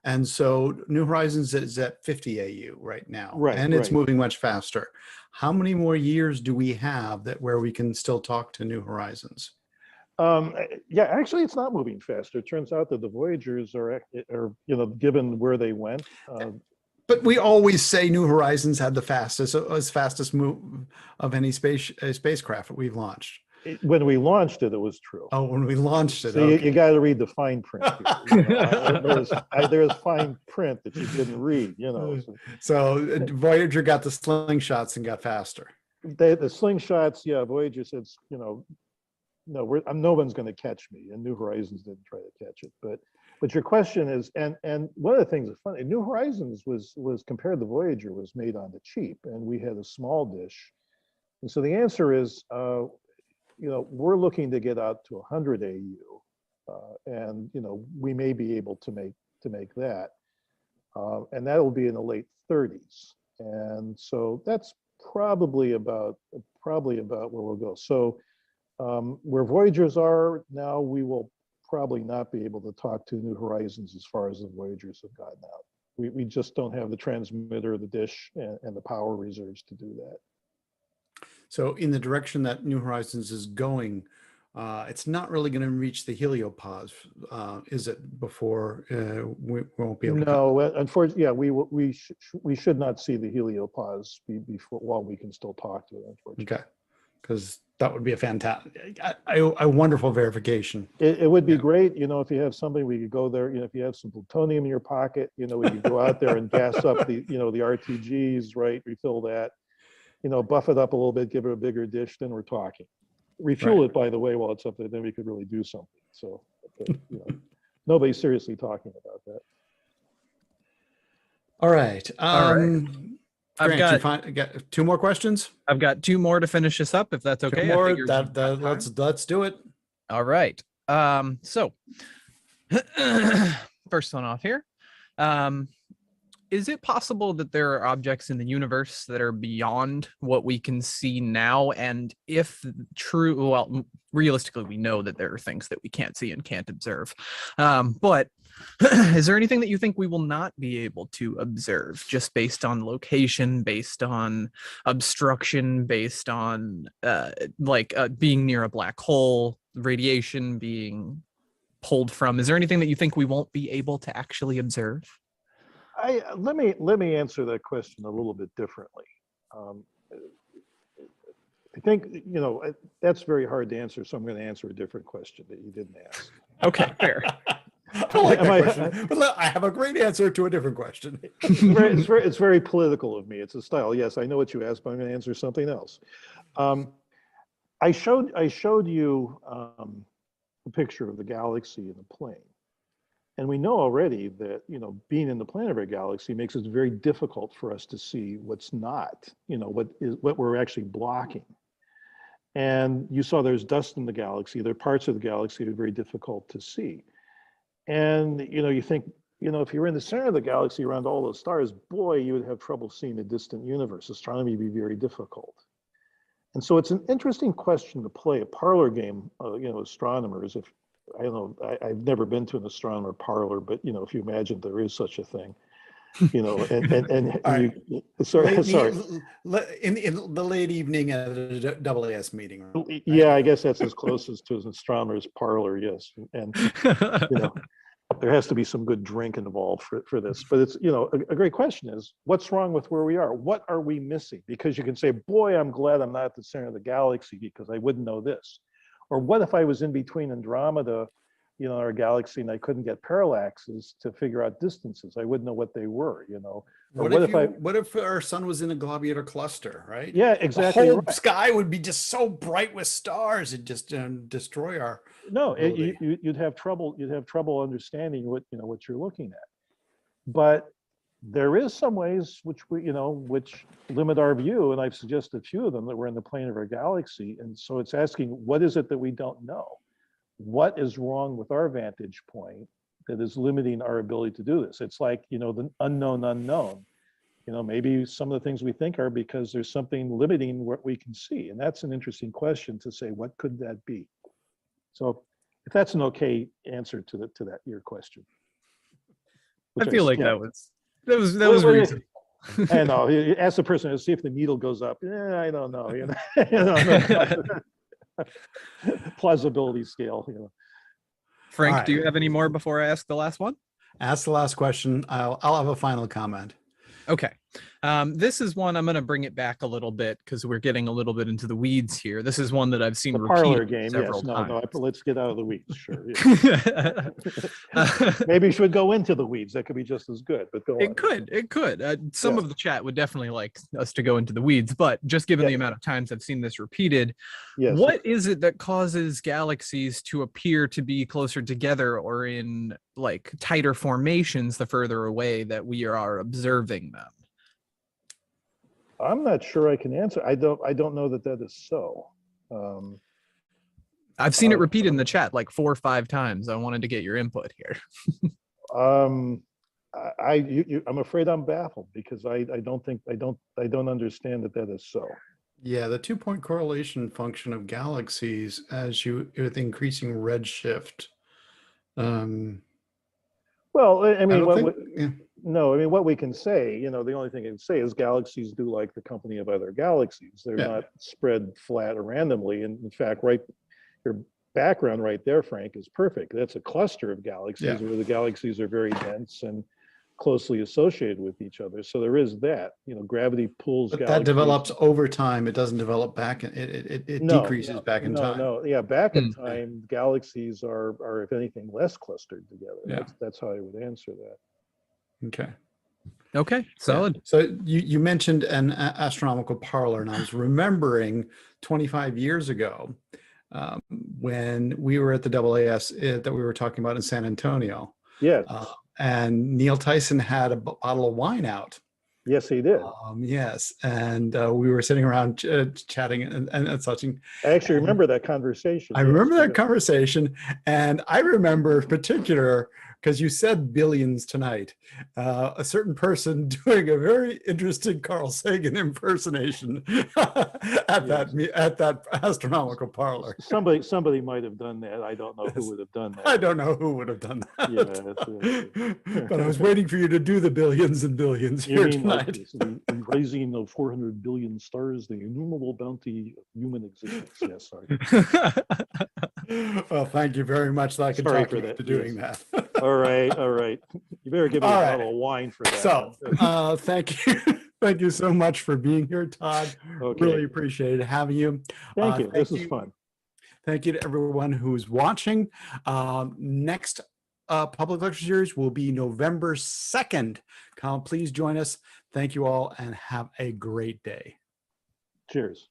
And so New Horizons is at 50 AU right now. Right, And it's right. moving much faster. How many more years do we have where we can still talk to New Horizons? Yeah, actually, it's not moving faster. It turns out that the Voyagers are given where they went. But we always say New Horizons had the fastest move of any spacecraft that we've launched. When we launched it, it was true. Oh, when we launched it. So Okay. you got to read the fine print. There's fine print that you didn't read. So Voyager got the slingshots and got faster. The slingshots, yeah. Voyager said, no, no one's going to catch me, and New Horizons didn't try to catch it. But your question is, and one of the things that's funny, New Horizons was compared to Voyager was made on the cheap, and we had a small dish, and so the answer is, we're looking to get out to 100 AU, and we may be able to make that, and that'll be in the late 30s, and so that's probably about where we'll go. So where Voyagers are now, we will probably not be able to talk to New Horizons as far as the Voyagers have gotten out. We just don't have the transmitter, the dish, and the power reserves to do that. So in the direction that New Horizons is going, it's not really going to reach the heliopause, is it? Before we won't be able to. No, unfortunately, yeah, we should not see the heliopause before while we can still talk to it. Unfortunately, Okay, because that would be a fantastic, a wonderful verification. it would be great, if you have somebody, we could go there. If you have some plutonium in your pocket, we could go out there and gas up the RTGs, right? Refill that. Buff it up a little bit, give it a bigger dish, then we're talking. Refuel it, by the way, while it's up there, then we could really do something. So, nobody's seriously talking about that. All right. I've Grant, got 2 more questions? I've got 2 more to finish this up, if that's okay. 2 more. Let's do it. All right. So first one off here. Is it possible that there are objects in the universe that are beyond what we can see now? And if true, well, realistically, we know that there are things that we can't see and can't observe. But is there anything that you think we will not be able to observe just based on location, based on obstruction, based on being near a black hole, radiation being pulled from? Is there anything that you think we won't be able to actually observe? Let me answer that question a little bit differently. I think that's very hard to answer, so I'm going to answer a different question that you didn't ask. Okay, fair. I like that question, but I have a great answer to a different question. It's very political of me. It's a style. Yes, I know what you asked, but I'm going to answer something else. I showed you a picture of the galaxy in the plane. And we know already that, being in the planetary galaxy makes it very difficult for us to see what's not, what we're actually blocking. And you saw there's dust in the galaxy. There are parts of the galaxy that are very difficult to see. And, you think, if you're in the center of the galaxy around all those stars, boy, you would have trouble seeing a distant universe. Astronomy would be very difficult. And so it's an interesting question to play a parlor game, astronomers. If I don't know, I've never been to an astronomer parlor, but if you imagine there is such a thing, sorry. In the late evening at a AAS meeting. Right? Yeah, I guess that's as close as to an astronomer's parlor, yes. And there has to be some good drink involved for this. But it's a great question is, what's wrong with where we are? What are we missing? Because you can say, boy, I'm glad I'm not at the center of the galaxy because I wouldn't know this. Or what if I was in between Andromeda you know, our galaxy and I couldn't get parallaxes to figure out distances. I wouldn't know what they were, you know. Or What if our sun was in a globular cluster, right? yeah, The exactly whole right. sky would be just so bright with stars, it'd just destroy our No, ability. you'd have trouble understanding what, you know, what you're looking at. But there is some ways which which limit our view, and I've suggested a few of them, that we're in the plane of our galaxy. And so it's asking, what is it that we don't know? What is wrong with our vantage point that is limiting our ability to do this? It's like, you know, the unknown unknown. You know, maybe some of the things we think are because there's something limiting what we can see. And that's an interesting question to say, what could that be? So if that's an okay answer to that your question. I feel like that was Well, reasonable. I know. Ask the person to see if the needle goes up. Yeah, I don't know. You know, plausibility scale. You know. Frank, right. do you have any more before I ask the last one? Ask the last question. I'll have a final comment. Okay. This is one, I'm going to bring it back a little bit because we're getting a little bit into the weeds here. This is one that I've seen The parlor repeated game. several Yes. No. times. Let's get out of the weeds. Sure. Yeah. Maybe we should go into the weeds. That could be just as good. But go on. It could. Some Yeah. of the chat would definitely like us to go into the weeds, but just given the Yes. amount of times I've seen this repeated, Yes. what is it that causes galaxies to appear to be closer together or in like tighter formations the further away that we are observing them? I'm not sure I can answer. I don't know that is so. I've seen it repeated in the chat like 4 or 5 times. I wanted to get your input here. I'm afraid I'm baffled because I don't understand that is so. Yeah, the 2-point correlation function of galaxies with increasing redshift. Well, I mean, yeah. no, I mean, what we can say, you know, the only thing I can say is galaxies do like the company of other galaxies. They're not spread flat or randomly. And in fact, your background right there, Frank, is perfect. That's a cluster of galaxies where the galaxies are very dense and closely associated with each other. So there is that, you know, gravity pulls But galaxies. that develops over time. It doesn't develop back. It decreases back in time. Yeah, back in time, galaxies are, if anything, less clustered together. Yeah. That's how I would answer that. Okay, solid. Yeah. So you mentioned an astronomical parlor, and I was remembering 25 years ago when we were at the AAS that we were talking about in San Antonio. Yes. And Neil Tyson had a bottle of wine out. Yes, he did. Yes, and we were sitting around chatting and such. I actually remember that conversation. I remember that conversation, and I remember in particular, because you said billions tonight, a certain person doing a very interesting Carl Sagan impersonation at that astronomical parlor. Somebody might have done that. I don't know who would have done that. I don't know who would have done that. Yeah, but I was waiting for you to do the billions and billions here tonight. Like the rising of 400 billion stars, the innumerable bounty of human existence. Yes, sorry. Well, thank you very much. I can talk you into doing that. All right. You better give me a bottle of wine for that. So, thank you. Thank you so much for being here, Todd. Okay. Really appreciated having you. Thank you. This is fun. Thank you to everyone who's watching. Next public lecture series will be November 2nd. Please join us. Thank you all and have a great day. Cheers.